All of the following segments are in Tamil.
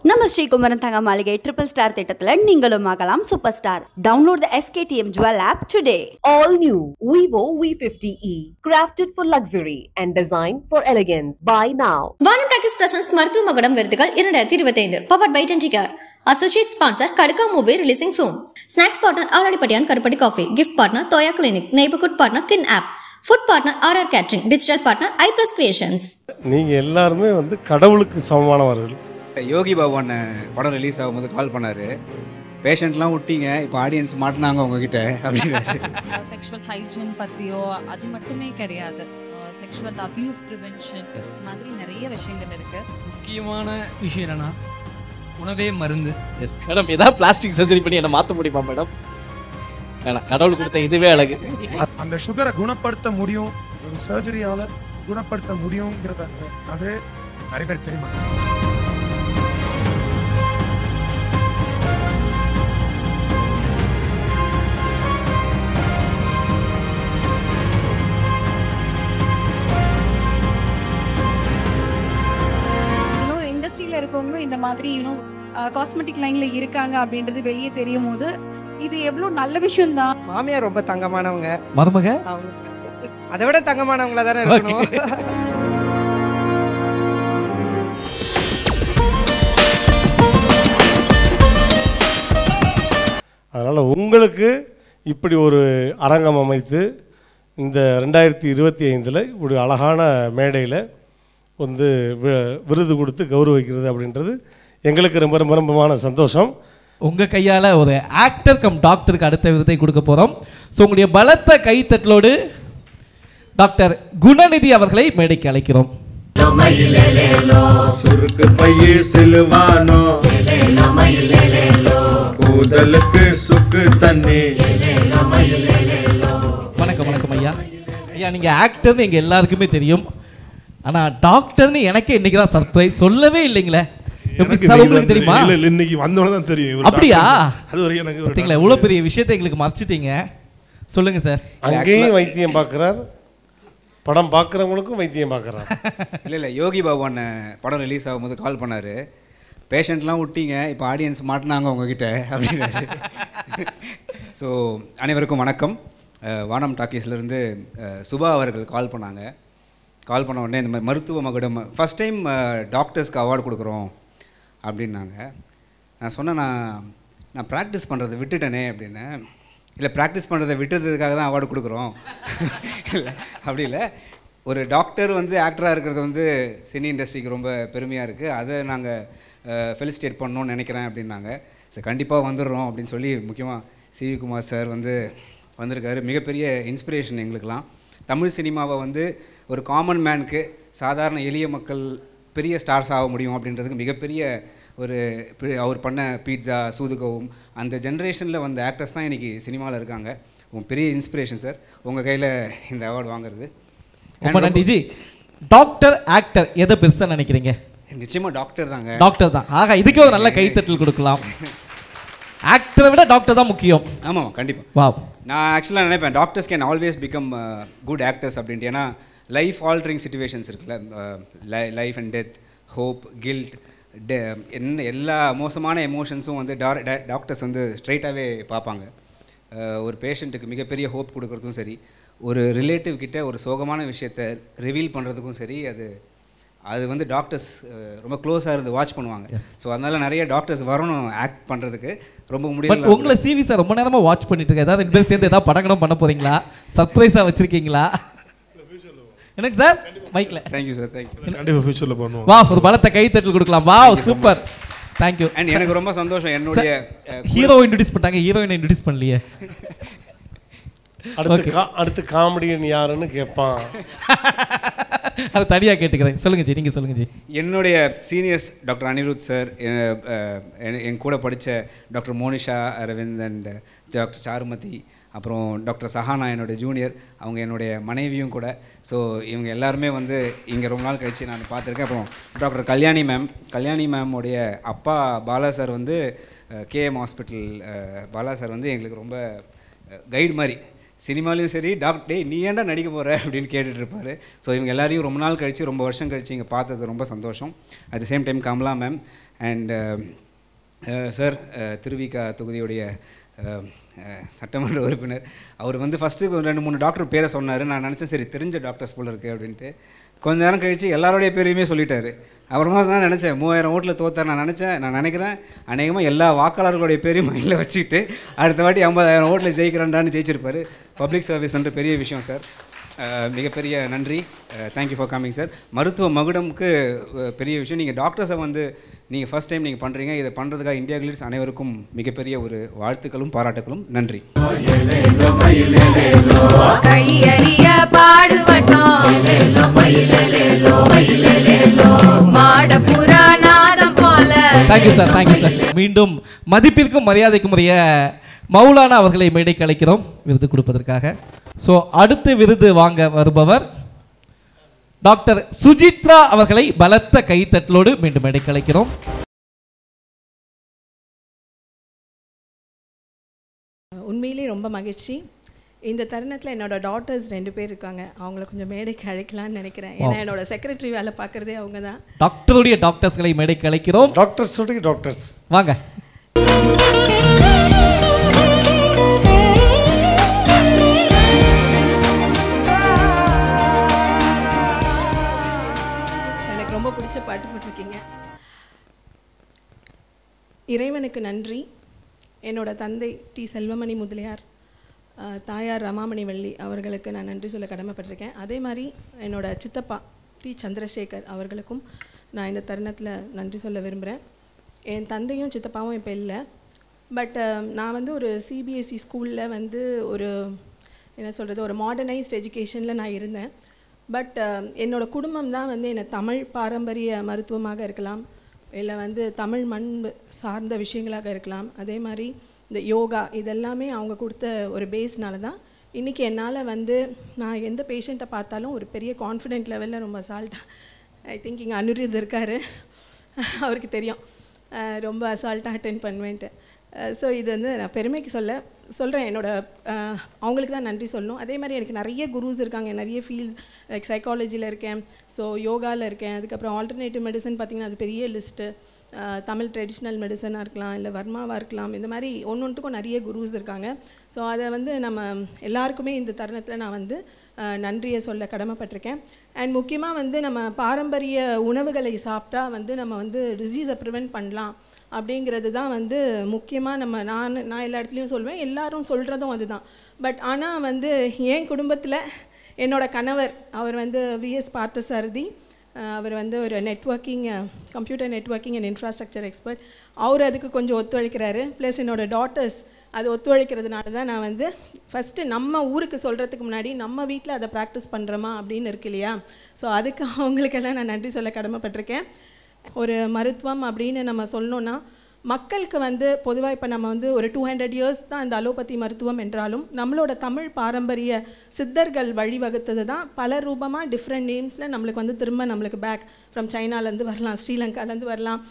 நம்ம ஸ்ரீகுமரன் தங்க மாளிகை ட்ரிபிள் ஸ்டார் திட்டத்துல நீங்களும் ஆகலாம் super star. Download the SKTM Jewel app today. All new Vivo V50e, crafted for luxury and designed for elegance. Buy now. Vaanam talkies presents மருத்துவ மகுடம் விருதுகள் 2025 powered by Denticare. Associate sponsor Kadakka movie releasing soon. Snacks partner Aladipattiyan Karupatti coffee. Gift partner Thoya clinic. Neighbourhood partner Kin app. Food partner RR catering. Digital partner i+ creations. நீங்க எல்லாருமே கடவுளுக்கு சமமானவர்கள். யோகி பாபு படம் ரிலீஸ் ஆகும்போது கால் பண்ணாரு, பேஷண்ட்லாம் விட்டீங்க, இப்போ ஆடியன்ஸ் மாட்டினாங்க உங்ககிட்ட அப்படின்னு. செக்ஷுவல் ஹைஜீன் பற்றியோ அது மட்டுமே கிடையாது, செக்ஷுவல் அபியூஸ் ப்ரிவென்ஷன் மாதிரி நிறைய விஷயங்கள் இருக்கு. முக்கியமான விஷயம் என்னன்னா உணவே மருந்து. எஸ் மேடம், ஏதாவது பிளாஸ்டிக் சர்ஜரி பண்ணி என்ன மாற்ற முடியுமா மேடம்? வேணாம், கடவுள் கொடுத்த இதுவே அழகு. அந்த சுகரை குணப்படுத்த முடியும், ஒரு சர்ஜரியால குணப்படுத்த முடியுங்கிறத அது நிறைய பேர் தெரியுமா? இண்டஸ்ட்ரியில இருக்கவங்க இந்த மாதிரி காஸ்மெட்டிக் லைன்ல இருக்காங்க அப்படின்றது வெளியே தெரியும் போது இது எவ்வளவு நல்ல விஷயம் தான். மாமியார் ரொம்ப தங்கமானவங்க, மருமக அதை விட தங்கமானவங்களா தானே இருக்கணும். அதனால் உங்களுக்கு இப்படி ஒரு அரங்கம் அமைத்து இந்த 2025 இப்படி அழகான மேடையில் விருது கொடுத்து கௌரவிக்கிறது அப்படின்றது எங்களுக்கு ரொம்ப ரொம்பமான சந்தோஷம். உங்கள் கையால் ஒரு ஆக்டர் கம் டாக்டருக்கு அடுத்த விருதை கொடுக்க போகிறோம். ஸோ உங்களுடைய பலத்த கைத்தட்டலோடு டாக்டர் குணநிதி அவர்களை மேடைக்கு அழைக்கிறோம். சுருக்கு பையே செல்வானோ, கூதலுக்கு சுக்கு தண்ணி. வணக்கம் வணக்கம் ஐயா. ஐயா, நீங்கள் ஆக்டர்னு எங்கள் எல்லாருக்குமே தெரியும், ஆனால் டாக்டர்னு எனக்கே இன்னைக்கு தான் சர்ப்ரைஸ். சொல்லவே இல்லைங்களே. எப்படி சார் உங்களுக்கு தெரியுமா? இல்ல, இன்னைக்கு வந்தோட தான் தெரியும். அப்படியா? அது வரைக்கும் எனக்கு பார்த்தீங்களா, எவ்வளோ பெரிய விஷயத்தை எங்களுக்கு மறைச்சிட்டீங்க. சொல்லுங்க சார். அங்கேயும் வைத்தியம் பார்க்குறார், படம் பார்க்குறவங்களுக்கும் வைத்தியம் பார்க்குறார். இல்லை யோகி பாபு படம் ரிலீஸ் ஆகும்போது கால் பண்ணாரு, பேஷண்ட்லாம் விட்டீங்க, இப்போ ஆடியன்ஸ் மாட்டினாங்க உங்ககிட்ட அப்படின்னு. ஸோ அனைவருக்கும் வணக்கம். வானம் டாக்கீஸ்லேருந்து சுபா அவர்கள் கால் பண்ணாங்க. கால் பண்ண உடனே இந்த மாதிரி மருத்துவ மகுடம் ஃபஸ்ட் டைம் டாக்டர்ஸ்க்கு அவார்டு கொடுக்குறோம் அப்படின்னாங்க. நான் சொன்னேன், நான் ப்ராக்டிஸ் பண்ணுறதை விட்டுட்டேனே அப்படின்னு. இல்லை, ப்ராக்டிஸ் பண்ணுறதை விட்டுறதுக்காக தான் அவார்டு கொடுக்குறோம். இல்லை அப்படி இல்லை, ஒரு டாக்டர் ஆக்டராக இருக்கிறது சினி இண்டஸ்ட்ரிக்கு ரொம்ப பெருமையாக இருக்குது, அதை நாங்கள் ஃபெலிசிட்டேட் பண்ணணும்னு நினைக்கிறேன் அப்படின்னாங்க. சரி, கண்டிப்பாக வந்துடுறோம் அப்படின்னு சொல்லி முக்கியமாக சிவி குமார் சார் வந்திருக்காரு. மிகப்பெரிய இன்ஸ்பிரேஷன் எங்களுக்கெல்லாம். தமிழ் சினிமாவை ஒரு காமன் மேனுக்கு, சாதாரண எளிய மக்கள் பெரிய ஸ்டார்ஸ் ஆக முடியும் அப்படின்றதுக்கு மிகப்பெரிய அவர் பண்ண பீட்சா சூதுகவும் அந்த ஜென்ரேஷனில் வந்த ஆக்டர்ஸ் தான் இன்றைக்கி சினிமாவில் இருக்காங்க. பெரிய இன்ஸ்பிரேஷன் சார் உங்கள் கையில் இந்த அவார்டு வாங்குறது. ரொம்ப நன்றி ஜி. டாக்டர் ஆக்டர் எதை பெருசாக நினைக்கிறீங்க? நிச்சயமாக டாக்டர் தாங்க. டாக்டர் தான். ஆக இதுக்கே ஒரு நல்ல கைத்தட்டல் கொடுக்கலாம். ஆக்டரை விட டாக்டர் தான் முக்கியம். ஆமாம், கண்டிப்பாக. வா, நான் ஆக்சுவலாக நினைப்பேன் doctors can always become good actors அப்படின்ட்டு. ஏன்னா லைஃப் ஆல்டரிங் சிச்சுவேஷன்ஸ் இருக்குல்ல, life and death, hope, guilt, எல்லா மோசமான எமோஷன்ஸும் டாக்டர்ஸ் ஸ்ட்ரைட்டாகவே பார்ப்பாங்க. ஒரு பேஷண்ட்டுக்கு மிகப்பெரிய ஹோப் கொடுக்குறதும் சரி, ஒரு ரிலேட்டிவ் கிட்ட ஒரு சோகமான விஷயத்தை ரிவீல் பண்ணுறதுக்கும் சரி, அது டாக்டர்ஸ் ரொம்ப க்ளோஸாக இருந்து வாட்ச் பண்ணுவாங்க. ஸோ அதனால் நிறைய டாக்டர்ஸ் வரணும் ஆக்ட் பண்ணுறதுக்கு. ரொம்ப முடியல. உங்களை சிவி சார் ரொம்ப நேரமாக வாட்ச் பண்ணிட்டு இருக்க. ஏதாவது 2 பேர் சேர்ந்து ஏதாவது படங்களும் பண்ண போகிறீங்களா? சர்ப்ரைஸாக வச்சுருக்கீங்களா? எனக்கு சார் மைக்கில். Thank you sir, thank you. கண்டிப்பாக ஃபியூச்சரில் பண்ணுவோம். வா, ஒரு பலத்த கைத்தட்டல் கொடுக்கலாம். வா, சூப்பர், தேங்க்யூ. அண்ட் எனக்கு ரொம்ப சந்தோஷம். என்னுடைய ஹீரோ இன்ட்ரோடியூஸ் பண்ணிட்டாங்க, ஹீரோயினை இன்ட்ரோடியூஸ் பண்ணலையே. அடுத்து காமெடியன் யாருன்னு கேட்பான். அது தனியாக கேட்டுக்கிறேன். சொல்லுங்க ஜி, நீங்கள் சொல்லுங்க ஜி. என்னுடைய சீனியர்ஸ் டாக்டர் அனிருத் சார், என் கூட படித்த doctor Monisha Aravind and doctor Charumathi, அப்புறம் டாக்டர் சஹானா என்னுடைய ஜூனியர், அவங்க என்னுடைய மனைவியும் கூட. ஸோ இவங்க எல்லாருமே இங்கே ரொம்ப நாள் கழித்து நான் பார்த்துருக்கேன். அப்புறம் டாக்டர் கல்யாணி மேமோடைய அப்பா Bala sir KM hospital Bala sir எங்களுக்கு ரொம்ப கைடு மாதிரி. சினிமாலையும் சரி டாக்டர் நீ ஏன்டா நடிக்க போகிற அப்படின்னு கேட்டுட்ருப்பார். ஸோ இவங்க எல்லாரையும் ரொம்ப நாள் கழித்து ரொம்ப வருஷம் கழித்து இங்கே பார்த்தது ரொம்ப சந்தோஷம். At the same time Kamala ma'am and sir Thiruvika தொகுதியுடைய சட்டமன்ற உறுப்பினர். அவர் வந்து ஃபஸ்ட்டு 2-3 டாக்டர் பேரை சொன்னார். நான் நினச்சேன் சரி தெரிஞ்ச டாக்டர்ஸ் போல் இருக்குது அப்படின்ட்டு. கொஞ்ச நேரம் கழித்து எல்லாரோடைய பேரையுமே சொல்லிட்டாரு. அப்புறமா தான் நினச்சேன் 3000 ஓட்டில் தோத்தார். நான் நினைக்கிறேன் அநேகமாக எல்லா வாக்காளர்களுடைய பேரையும் மைண்டில் வச்சுக்கிட்டு அடுத்த வாட்டி 50,000 ஓட்டில் ஜெயிக்கிறான்டான்னு ஜெயிச்சிருப்பார். பப்ளிக் சர்வீஸ்ன்ற பெரிய விஷயம் சார். மிகப்பெரிய நன்றி. Thank you for coming sir. மருத்துவ மகுடமுக்கு பெரிய விஷயம். நீங்கள் டாக்டர்ஸை வந்து நீங்கள் ஃபஸ்ட் டைம் நீங்கள் பண்ணுறீங்க. இதை பண்ணுறதுக்காக இந்தியா கிளிட்ஸ் அனைவருக்கும் மிகப்பெரிய ஒரு வாழ்த்துக்களும் பாராட்டுகளும். நன்றி. Thank you sir, thank you sir. மீண்டும் மதிப்பிற்கும் மரியாதைக்கும் உரிய மௌலானா அவர்களை மேடைக்கு அழைக்கிறோம் விருது கொடுப்பதற்காக. ஸோ அடுத்து விருது வாங்க வருபவர் டாக்டர் சுஜித்ரா அவர்களை பலத்த கைத்தட்டலோடு மீண்டும் மேடைக்கு அழைக்கிறோம். உண்மையிலே ரொம்ப மகிழ்ச்சி. இந்த தருணத்தில் என்னோட டாட்டர்ஸ் 2 பேர் இருக்காங்க. அவங்கள கொஞ்சம் மேடைக்கு அழைக்கலாம்னு நினைக்கிறேன். ஏன்னா என்னோட செக்ரட்டரி வேலை பார்க்குறதே அவங்க தான். டாக்டருடைய டாக்டர்ஸ்களை மேடைக்கு அழைக்கிறோம். டாக்டர்ஸ் வாங்க. எனக்கு ரொம்ப பிடிச்ச பாட்டு போட்டிருக்கீங்க. இறைவனுக்கு நன்றி. என்னோட தந்தை டி செல்வமணி முதலியார், தாயார் ரமாமணி வள்ளி அவர்களுக்கு நான் நன்றி சொல்ல கடமைப்பட்டிருக்கேன். அதே மாதிரி என்னோட சித்தப்பா டி சந்திரசேகர் அவர்களுக்கும் நான் இந்த தருணத்தில் நன்றி சொல்ல விரும்புகிறேன். என் தந்தையும் சித்தப்பாவும் இப்போ இல்லை. பட் நான் வந்து ஒரு சிபிஎஸ்சி ஸ்கூலில் வந்து ஒரு என்ன சொல்கிறது ஒரு மாடர்னைஸ்ட் எஜுகேஷனில் நான் இருந்தேன். பட் என்னோடய குடும்பம் தான் வந்து என்னை தமிழ் பாரம்பரிய மருத்துவமாக இருக்கலாம், இல்லை வந்து தமிழ் மண் சார்ந்த விஷயங்களாக இருக்கலாம், அதே மாதிரி இந்த யோகா இதெல்லாமே அவங்க கொடுத்த ஒரு பேஸ்னால தான் இன்றைக்கி என்னால் வந்து நான் எந்த பேஷண்ட்டை பார்த்தாலும் ஒரு பெரிய கான்ஃபிடென்ட் லெவலில் ரொம்ப அசால்ட்டாக, ஐ திங்க் இங்கே அனுரித் இருக்கார், அவருக்கு தெரியும் ரொம்ப அசால்ட்டாக அட்டென்ட் பண்ணுவேன்ட்டு. ஸோ இது வந்து நான் பெருமைக்கு சொல்கிறேன். அவங்களுக்கு தான் நன்றி சொல்லணும். அதே மாதிரி எனக்கு நிறைய குருஸ் இருக்காங்க, நிறைய ஃபீல்ட்ஸ் லைக் சைக்காலஜியில் இருக்கேன், ஸோ யோகாவில் இருக்கேன், அதுக்கப்புறம் ஆல்டர்னேட்டிவ் மெடிசன் பார்த்திங்கன்னா அது பெரிய லிஸ்ட்டு. தமிழ் ட்ரெடிஷ்னல் மெடிசனாக இருக்கலாம், இல்லை வர்மாவாக இருக்கலாம், இந்த மாதிரி ஒன்றுக்கும் நிறைய குருஸ் இருக்காங்க. ஸோ அதை வந்து நம்ம எல்லாருக்குமே இந்த தருணத்தில் நான் வந்து நன்றியை சொல்ல கடமைப்பட்டிருக்கேன். அண்ட் முக்கியமாக வந்து நம்ம பாரம்பரிய உணவுகளை சாப்பிட்டா வந்து நம்ம வந்து டிசீஸை ப்ரிவெண்ட் பண்ணலாம் அப்படிங்கிறது தான் வந்து முக்கியமாக நான் எல்லா இடத்துலையும் சொல்வேன், எல்லாரும் சொல்கிறதும் அதுதான். பட் ஆனால் வந்து என் குடும்பத்தில் என்னோட கணவர் அவர் வந்து விஎஸ் பார்த்தசாரதி, அவர் வந்து ஒரு computer networking and infrastructure expert. அவர் அதுக்கு கொஞ்சம் ஒத்துழைக்கிறாரு. ப்ளஸ் என்னோடய டாட்டர்ஸ் அது ஒத்துழைக்கிறதுனால தான் நான் வந்து ஃபஸ்ட்டு நம்ம ஊருக்கு சொல்கிறதுக்கு முன்னாடி நம்ம வீட்டில் அதை ப்ராக்டிஸ் பண்ணுறோமா அப்படின்னு இருக்கு இல்லையா. ஸோ அதுக்கு அவங்களுக்கெல்லாம் நான் நன்றி சொல்ல கடமைப்பட்டிருக்கேன். ஒரு மருத்துவம் அப்படின்னு நம்ம சொல்லணுன்னா மக்களுக்கு வந்து பொதுவாக இப்போ நம்ம வந்து ஒரு 200 இயர்ஸ் தான் இந்த அலோபதி மருத்துவம் என்றாலும் நம்மளோட தமிழ் பாரம்பரிய சித்தர்கள் வழிவகுத்தது தான் பல ரூபமாக டிஃப்ரெண்ட் நேம்ஸில் நம்மளுக்கு வந்து திரும்ப நம்மளுக்கு பேக் ஃப்ரம் சைனாலேருந்து வரலாம், ஸ்ரீலங்காலேருந்து வரலாம்,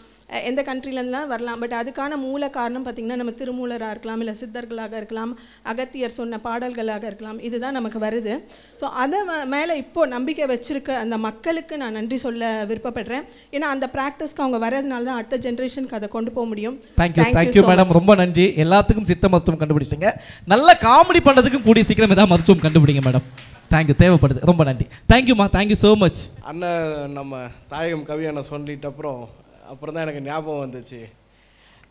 எந்த கண்ட்ரிலேருந்துலாம் வரலாம். பட் அதுக்கான மூல காரணம் பார்த்திங்கன்னா நம்ம திருமூலராக இருக்கலாம், இல்லை சித்தர்களாக இருக்கலாம், அகத்தியர் சொன்ன பாடல்களாக இருக்கலாம், இதுதான் நமக்கு வருது. ஸோ அதை மேலே இப்போது நம்பிக்கை வச்சுருக்க அந்த மக்களுக்கு நான் நன்றி சொல்ல விருப்பப்படுறேன். ஏன்னா அந்த ப்ராக்டிஸ்க்கு அவங்க வரதுனால தான் அடுத்த ஜென்ரேஷனுக்கு அதை கொண்டு போக முடியும். தேங்க்யூ மேடம், ரொம்ப நன்றி. எல்லாத்துக்கும் சித்த மருத்துவம் கண்டுபிடிச்சிங்க, நல்லா காமெடி பண்ணுறதுக்கும் கூடிய சீக்கிரம் ஏதாவது மருத்துவம் கண்டுபிடிங்க மேடம். தேங்க்யூ, தேவைப்படுது. ரொம்ப நன்றி. தேங்க்யூம்மா, தேங்க்யூ ஸோ மச். அண்ணன் நம்ம தாயகம் கவி அண்ணன் சொல்லிட்டு அப்புறம் தான் எனக்கு ஞாபகம் வந்துச்சு,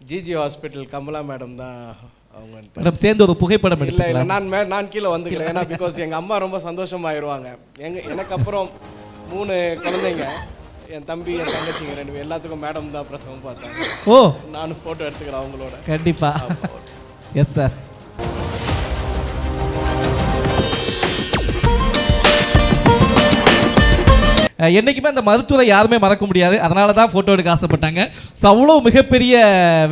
ஜிஜி ஹாஸ்பிட்டல் கமலா மேடம் தான் அவங்க மேடம் சேர்ந்து ஒரு புகைப்படம் இல்லை நான் கீழே வந்துக்கல. ஏன்னா பிகாஸ் எங்கள் அம்மா ரொம்ப சந்தோஷமாயிருவாங்க. எனக்கு அப்புறம் 3 குழந்தைங்க, என் தம்பி என் தங்கச்சிங்க 2 பேர், எல்லாத்துக்கும் மேடம் தான் பிரசவம் பார்த்தாங்க. ஓ, நானும் ஃபோட்டோ எடுத்துக்கிறேன் அவங்களோட. கண்டிப்பாக. Yes sir. என்றைக்குமே அந்த மருத்துவரை யாருமே மறக்க முடியாது, அதனால தான் ஃபோட்டோ எடுக்க ஆசைப்பட்டாங்க. ஸோ அவ்வளோ மிகப்பெரிய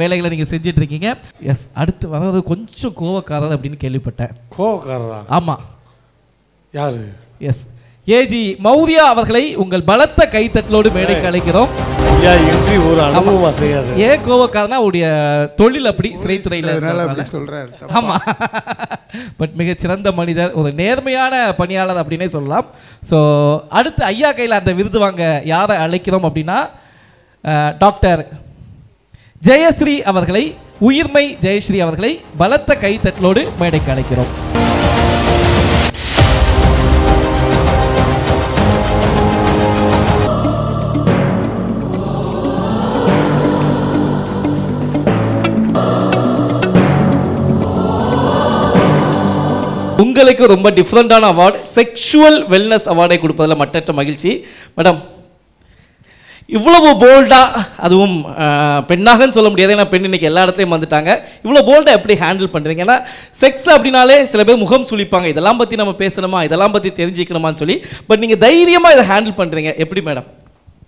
வேலைகளை நீங்கள் செஞ்சுட்டு இருக்கீங்க. எஸ், அடுத்து வர்றது கொஞ்சம் கோவக்காரர் அப்படின்னு கேள்விப்பட்டேன். கோவக்காரரா? ஆமாம். யார்? எஸ், ஏஜி மௌரியா அவர்களை உங்கள் பலத்த கைத்தட்டலோடு மேடைக்கு அழைக்கிறோம். ஒரு அனுபவமா செய்யாது. ஏன் கோவக்காரனா அவருடைய தொழில் அப்படி சிறைத்துறையில் சொல்றாரு. ஆமாம். பட் மிகச்சிறந்த மனிதர், ஒரு நேர்மையான பணியாளர் அப்படின்னே சொல்லலாம். ஸோ அடுத்து ஐயா கையில் அந்த விருது வாங்க யாரை அழைக்கிறோம் அப்படின்னா டாக்டர் ஜெயஸ்ரீ அவர்களை, உயிர்மை ஜெயஸ்ரீ அவர்களை பலத்த கைத்தட்டலோடு மேடைக்கு அழைக்கிறோம். உங்களுக்கு ரொம்ப டிஃப்ரெண்டான அவார்டு, செக்ஷுவல் வெல்னஸ் அவார்டை கொடுப்பதில் மற்றற்ற மகிழ்ச்சி. மேடம், இவ்வளவு போல்டாக, அதுவும் பெண்ணாகன்னு சொல்ல முடியாது, ஏன்னா பெண் இன்னைக்கு எல்லா இடத்துலையும் வந்துட்டாங்க, இவ்வளோ போல்டாக எப்படி ஹேண்டில் பண்ணுறீங்க? ஏன்னா செக்ஸ் அப்படின்னாலே சில பேர் முகம் சுளிப்பாங்க, இதெல்லாம் பற்றி நம்ம பேசணுமா, இதெல்லாம் பற்றி தெரிஞ்சுக்கணுமான்னு சொல்லி. பட் நீங்கள் தைரியமாக இதை ஹேண்டில் பண்ணுறீங்க, எப்படி மேடம்?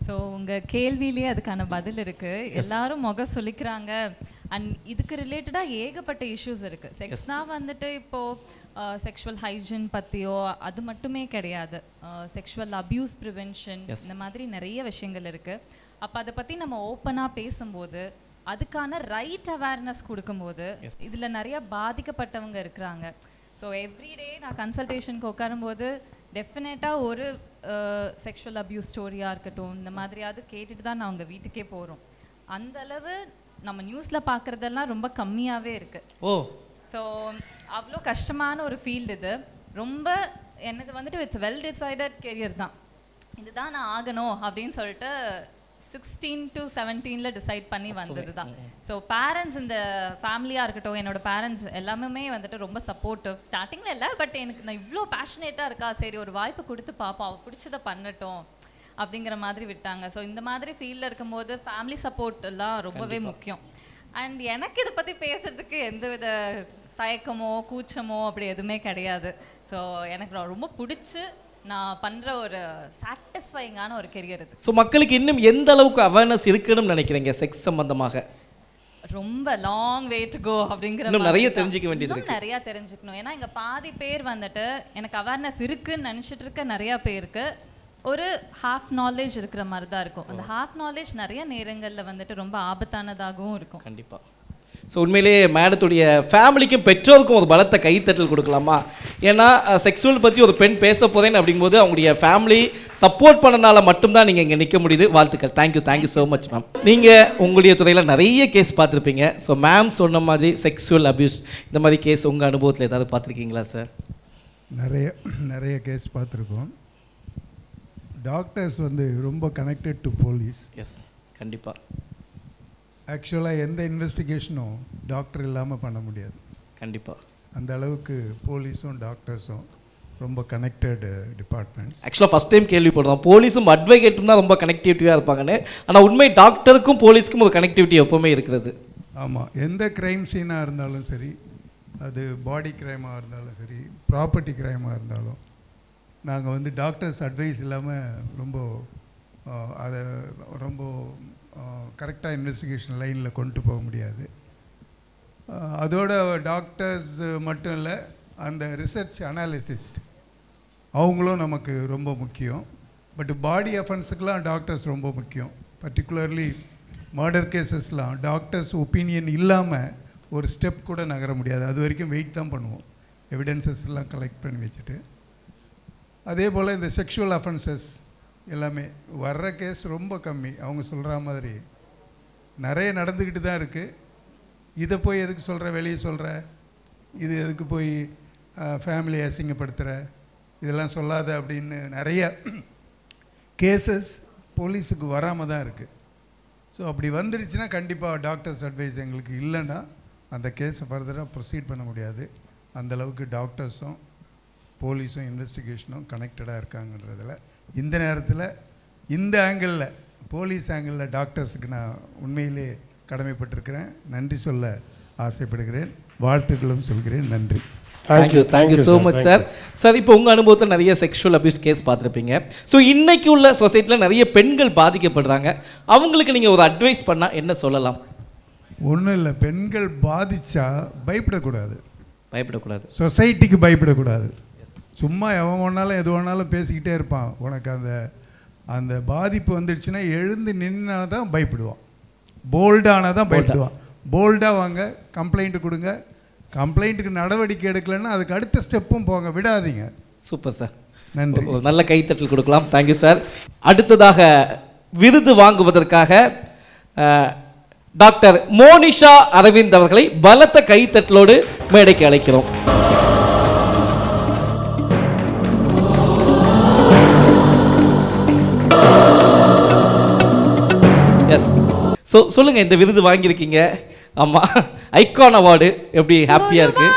ஸோ உங்கள் கேள்வியிலே அதுக்கான பதில் இருக்குது. எல்லாரும் முகம் சொல்லிக்கிறாங்க. அண்ட் இதுக்கு ரிலேட்டடாக ஏகப்பட்ட இஷ்யூஸ் இருக்குது. செக்ஸ்னால் வந்துட்டு இப்போது செக்ஷுவல் ஹைஜீன் பற்றியோ அது மட்டுமே கிடையாது, செக்ஷுவல் அப்யூஸ் ப்ரிவென்ஷன், இந்த மாதிரி நிறைய விஷயங்கள் இருக்குது. அப்போ அதை பற்றி நம்ம ஓப்பனாக பேசும்போது, அதுக்கான ரைட் அவேர்னஸ் கொடுக்கும்போது, இதில் நிறைய பாதிக்கப்பட்டவங்க இருக்கிறாங்க. ஸோ எவ்ரிடே நான் கன்சல்டேஷனுக்கு உட்காரும்போது டெஃபினட்டாக ஒரு செக்ஷுவல் அப்யூஸ் ஸ்டோரியாக இருக்கட்டும், இந்த மாதிரியாவது கேட்டுட்டு தான் நான் அவங்க வீட்டுக்கே போகிறோம். அந்தளவு நம்ம நியூஸில் பார்க்குறதெல்லாம் ரொம்ப கம்மியாகவே இருக்குது. ஸோ அவ்வளோ கஷ்டமான ஒரு ஃபீல்டு இது. ரொம்ப என்னது வந்துட்டு இட்ஸ் வெல் டிசைடட் கெரியர் தான், இதுதான் நான் ஆகணும் அப்படின்னு சொல்லிட்டு 16 to 17 டிசைட் பண்ணி வந்தது தான். ஸோ பேரண்ட்ஸ், இந்த ஃபேமிலியாக இருக்கட்டும், என்னோட பேரண்ட்ஸ் எல்லாமே வந்துட்டு ரொம்ப சப்போர்ட்டிவ். ஸ்டார்டிங்கில் இல்லை, பட் எனக்கு நான் இவ்வளோ பேஷனேட்டாக இருக்கா, சரி ஒரு வாய்ப்பு கொடுத்து பார்ப்போம், அவள் பிடிச்சதை பண்ணட்டும் அப்படிங்கிற மாதிரி விட்டாங்க. ஸோ இந்த மாதிரி ஃபீல்டில் இருக்கும்போது ஃபேமிலி சப்போர்ட் எல்லாம் ரொம்பவே முக்கியம். அண்ட் எனக்கு இதை பற்றி பேசுறதுக்கு எந்தவித தயக்கமோ கூச்சமோ அப்படி எதுவுமே கிடையாது. ஸோ எனக்கு ரொம்ப பிடிச்சி நான் பண்ணுற ஒரு சாட்டிஸ்ஃபைங்கான ஒரு கெரியர் இது. ஸோ மக்களுக்கு இன்னும் எந்த அளவுக்கு அவேர்னஸ் இருக்குன்னு நினைக்கிறீங்க செக்ஸ் சம்பந்தமாக? ரொம்ப லாங் வே டு கோ அப்படிங்கிற நிறைய தெரிஞ்சுக்க வேண்டியது இருக்கு. நிறைய தெரிஞ்சுக்கணும். ஏன்னா இங்கே பாதி பேர் வந்துட்டு எனக்கு அவேர்னஸ் இருக்குன்னு நினச்சிட்டு இருக்க நிறையா பேருக்கு ஒரு ஹாஃப் நாலேஜ் இருக்கிற மாதிரி தான் இருக்கும். அந்த ஹாஃப் நாலேஜ் நிறைய நேரங்களில் வந்துட்டு ரொம்ப ஆபத்தானதாகவும் இருக்கும். கண்டிப்பாக. ஸோ உண்மையிலேயே மேடத்துடைய ஃபேமிலிக்கும் பெற்றோருக்கும் ஒரு பலத்த கைத்தட்டல் கொடுக்கலாமா? ஏன்னா செக்ஸுவல் பற்றி ஒரு பெண் பேச போதேன்னு அப்படிங்கும்போது அவங்களுடைய ஃபேமிலி சப்போர்ட் பண்ணனால மட்டும்தான் நீங்கள் இங்கே நிற்க முடியுது. வாழ்த்துக்கள். Thank you so much ma'am. நீங்கள் உங்களுடைய துறையில் நிறைய கேஸ் பார்த்துருப்பீங்க. ஸோ மேம் சொன்ன மாதிரி செக்ஸுவல் அப்யூஸ் இந்த மாதிரி கேஸ் உங்கள் அனுபவத்தில் ஏதாவது பார்த்துருக்கீங்களா சார்? நிறைய கேஸ் பார்த்துருக்கோம். டாக்டர்ஸ் ரொம்ப கனெக்டட் டு போலீஸ். எஸ், கண்டிப்பாக. ஆக்சுவலாக எந்த இன்வெஸ்டிகேஷனும் டாக்டர் இல்லாமல் பண்ண முடியாது. கண்டிப்பாக. அந்த அளவுக்கு போலீஸும் டாக்டர்ஸும் ரொம்ப கனெக்டட் டிபார்ட்மெண்ட்ஸ். ஆக்சுவலாக ஃபஸ்ட் டைம் கேள்விப்படுறோம் போலீஸும் அட்வொகேட்டும் தான் ரொம்ப கனெக்டிவிட்டியாக இருப்பாங்கன்னு. ஆனால் உண்மை டாக்டருக்கும் போலீஸ்க்கும் ஒரு கனெக்டிவிட்டி எப்போவுமே இருக்கிறது. ஆமாம், எந்த க்ரைம் சீனாக இருந்தாலும் சரி, அது பாடி க்ரைமாக இருந்தாலும் சரி, ப்ராப்பர்ட்டி க்ரைமாக இருந்தாலும், நாங்கள் டாக்டர்ஸ் அட்வைஸ் இல்லாமல் அதை ரொம்ப கரெக்டாக இன்வெஸ்டிகேஷன் லைனில் கொண்டு போக முடியாது. அதோட டாக்டர்ஸ் மட்டும் இல்லை, அந்த ரிசர்ச் அனாலிசிஸ்ட் அவங்களும் நமக்கு ரொம்ப முக்கியம். பட் பாடி அஃபென்ஸுக்கெலாம் டாக்டர்ஸ் ரொம்ப முக்கியம். பர்டிகுலர்லி மர்டர் கேசஸ்லாம் டாக்டர்ஸ் ஒப்பீனியன் இல்லாமல் ஒரு ஸ்டெப் கூட நகர முடியாது. அது வரைக்கும் வெயிட் தான் பண்ணுவோம், எவிடன்சஸ்லாம் கலெக்ட் பண்ணி வச்சுட்டு. அதே போல் இந்த செக்ஷுவல் அஃபென்சஸ் எல்லாமே வர்ற கேஸ் ரொம்ப கம்மி. அவங்க சொல்கிற மாதிரி நிறைய நடந்துக்கிட்டு தான் இருக்குது. இதை போய் எதுக்கு சொல்கிற, வெளியே சொல்கிற, இது எதுக்கு போய் ஃபேமிலியை அசிங்கப்படுத்துகிற, இதெல்லாம் சொல்லாத அப்படின்னு நிறைய கேசஸ் போலீஸுக்கு வராமல் தான் இருக்குது. ஸோ அப்படி வந்துருச்சுன்னா கண்டிப்பாக டாக்டர்ஸ் அட்வைஸ் எங்களுக்கு இல்லைன்னா அந்த கேஸை ஃபர்தராக ப்ரொசீட் பண்ண முடியாது. அந்தளவுக்கு டாக்டர்ஸும் போலீஸும் இன்வெஸ்டிகேஷனும் கனெக்டடாக இருக்காங்கன்றதில் இந்த நேரத்தில் இந்த ஆங்கிளில் போலீஸ் ஆங்கிளில் டாக்டர்ஸுக்கு நான் உண்மையிலே கடமைப்பட்டிருக்கிறேன். நன்றி சொல்ல ஆசைப்படுகிறேன், வாழ்த்துக்களும் சொல்கிறேன். நன்றி. Thank you so much sir. Sir, இப்போ உங்கள் அனுபவத்தில் நிறைய செக்ஷுவல் அபியூஸ் கேஸ் பார்த்துருப்பீங்க. ஸோ இன்றைக்கி உள்ள சொசைட்டியில் நிறைய பெண்கள் பாதிக்கப்படுறாங்க. அவங்களுக்கு நீங்கள் ஒரு அட்வைஸ் பண்ணால் என்ன சொல்லலாம்? ஒன்றும் இல்லை, பெண்கள் பாதித்தா பயப்படக்கூடாது. சொசைட்டிக்கு பயப்படக்கூடாது. சும்மா எவன் ஒன்றாலும் எது ஒன்றாலும் பேசிக்கிட்டே இருப்பான். உனக்கு அந்த பாதிப்பு வந்துடுச்சுன்னா எழுந்து நின்னா தான் பயப்படுவான், போல்டானால் தான் பயப்படுவான். போல்டாக வாங்க, கம்ப்ளைண்ட்டு கொடுங்க, கம்ப்ளைண்ட்டுக்கு நடவடிக்கை எடுக்கலைன்னா அதுக்கு அடுத்த ஸ்டெப்பும் போங்க, விடாதீங்க. சூப்பர் சார், நன்றி. ஒரு நல்ல கைத்தட்டல் கொடுக்கலாம். Thank you sir. அடுத்ததாக விருது வாங்குவதற்காக டாக்டர் மோனிஷா அரவிந்த் அவர்களை பலத்த கைத்தட்டலோடு மேடைக்கு அழைக்கிறோம். எஸ், ஸோ சொல்லுங்க, இந்த விருது வாங்கியிருக்கீங்க. ஆமாம், ஐகான் அவார்டு, எப்படி ஹாப்பியாக இருக்கு?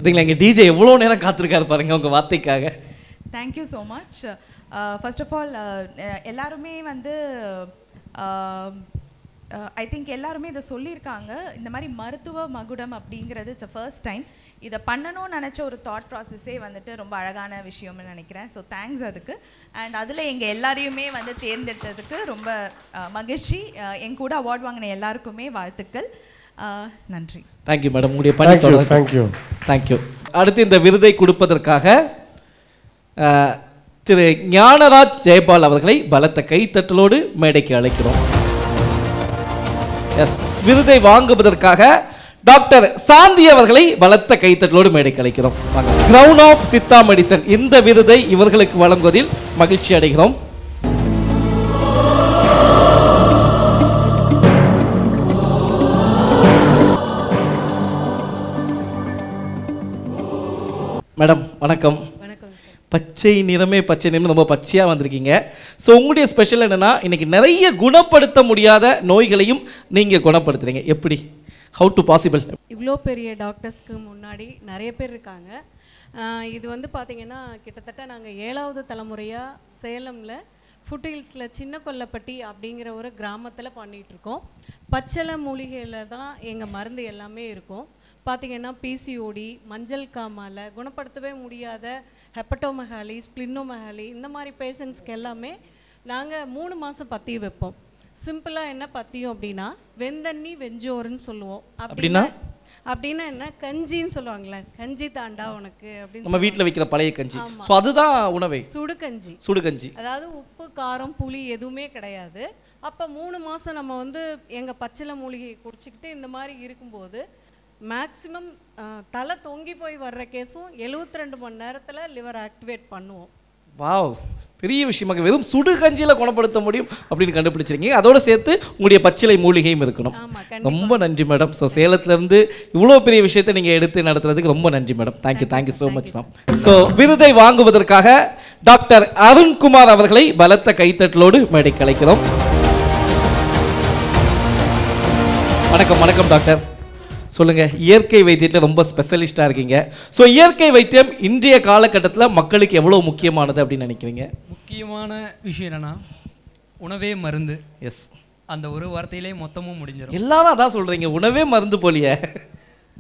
பார்த்தீங்களா, எங்கள் டிஜே எவ்வளோ நேரம் காத்திருக்காரு பாருங்க உங்கள் வார்த்தைக்காக. Thank you so much. First of all எல்லாருமே வந்து ஐ திங்க் எல்லாருமே இதை சொல்லியிருக்காங்க. இந்த மாதிரி மருத்துவ மகுடம் அப்படிங்கிறது இட்ஸ் ஃபர்ஸ்ட் டைம். இதை பண்ணணும்னு நினச்ச ஒரு தாட் ப்ராசஸே வந்துட்டு ரொம்ப அழகான விஷயம்னு நினைக்கிறேன். ஸோ தேங்க்ஸ் அதுக்கு. அண்ட் அதில் எங்கள் எல்லாரையுமே வந்து தேர்ந்தெடுத்ததுக்கு ரொம்ப மகிழ்ச்சி. என் கூட அவார்ட் வாங்கின எல்லாருக்குமே வாழ்த்துக்கள். நன்றி. தேங்க்யூ மேடம், உங்களுடைய பணி தொடரும். Thank you thank you. அடுத்து இந்த விருதை கொடுப்பதற்காக திரு ஞானராஜ் ஜெயபால் அவர்களை பலத்த கைத்தட்டலோடு மேடைக்கு அழைக்கிறோம். எஸ், விருதை வாங்குவதற்காக டாக்டர் சாந்தி அவர்களை பலத்த கைத்தட்டலோடு மேடைக்கு அழைக்கிறோம். கிரவுன் ஆஃப் சித்தா மெடிசன், இந்த விருதை இவர்களுக்கு வழங்குவதில் மகிழ்ச்சி அடைகிறோம். மேடம் வணக்கம். பச்சை நிறமே பச்சை நிறம், ரொம்ப பச்சையாக வந்திருக்கீங்க. ஸோ உங்களுடைய ஸ்பெஷல் என்னென்னா, இன்றைக்கி நிறைய குணப்படுத்த முடியாத நோய்களையும் நீங்கள் குணப்படுத்துகிறீங்க. எப்படி, ஹவு டு பாசிபிள்? இவ்வளோ பெரிய டாக்டர்ஸ்க்கு முன்னாடி நிறைய பேர் இருக்காங்க. இது வந்து பார்த்திங்கன்னா கிட்டத்தட்ட நாங்கள் 7வது தலைமுறையாக சேலமில் ஃபுட்ஹில்ஸில் சின்ன கொல்லப்பட்டி அப்படிங்கிற ஒரு கிராமத்தில் பண்ணிகிட்ருக்கோம். பச்சளை மூலிகையில் தான் எங்கள் மருந்து எல்லாமே இருக்கும். பார்த்திங்கன்னா பிசிஓடி, மஞ்சள் காமாலை, குணப்படுத்தவே முடியாத ஹெப்படோமெகாலி, ஸ்ப்ளினோமெகாலி, இந்த மாதிரி பேஷண்ட்ஸ்க்கு எல்லாமே நாங்கள் 3 மாதம் பத்தியம் வைப்போம். சிம்பிளாக என்ன பத்தியம் அப்படின்னா, வெந்தண்ணி வெஞ்சோறுன்னு சொல்லுவோம். அப்படின்னா என்ன, கஞ்சின்னு சொல்லுவாங்களே, கஞ்சி தாண்டா உனக்கு அப்படின்னு நம்ம வீட்டில் வைக்கிற பழைய கஞ்சி. ஸோ அதுதான் உணவே, சுடுகஞ்சி. சுடுகஞ்சி அதாவது உப்பு காரம் புளி எதுவுமே கிடையாது. அப்போ 3 மாதம் நம்ம வந்து எங்கள் பச்சிலை மூலிகையை குடிச்சிக்கிட்டு இந்த மாதிரி இருக்கும்போது மேக்ஸிமம் தலை தொங்கி போய் வர்ற கேஸும் 72 மணி நேரத்தில் லிவர் ஆக்டிவேட் பண்ணுவோம். வாவ், பெரிய விஷயமாக வெறும் சுடுகஞ்சியில் குணப்படுத்த முடியும் அப்படின்னு கண்டுபிடிச்சிருக்கீங்க. அதோடு சேர்த்து உங்களுடைய பச்சிலை மூலிகையும் இருக்கணும். ரொம்ப நன்றி மேடம். ஸோ சேலத்திலேருந்து இவ்வளோ பெரிய விஷயத்தை நீங்கள் எடுத்து நடத்துறதுக்கு ரொம்ப நன்றி madam. Thank you, thank you so much ma'am. So விருதை வாங்குவதற்காக டாக்டர் அருண்குமார் அவர்களை பலத்த கைத்தட்டலோடு மேடைக்கு அழைக்கிறோம். வணக்கம். வணக்கம் டாக்டர், சொல்லுங்கள். இயற்கை வைத்தியத்தில் ரொம்ப ஸ்பெஷலிஸ்ட்டாக இருக்கீங்க. ஸோ இயற்கை வைத்தியம் இன்றைய காலகட்டத்தில் மக்களுக்கு எவ்வளோ முக்கியமானது அப்படின்னு நினைக்கிறீங்க? முக்கியமான விஷயம் என்னென்னா, உணவே மருந்து. எஸ், அந்த ஒரு வார்த்தையிலே மொத்தமும் முடிஞ்சிடும். எல்லாரும் அதான் சொல்கிறீங்க, உணவே மருந்து போலியே.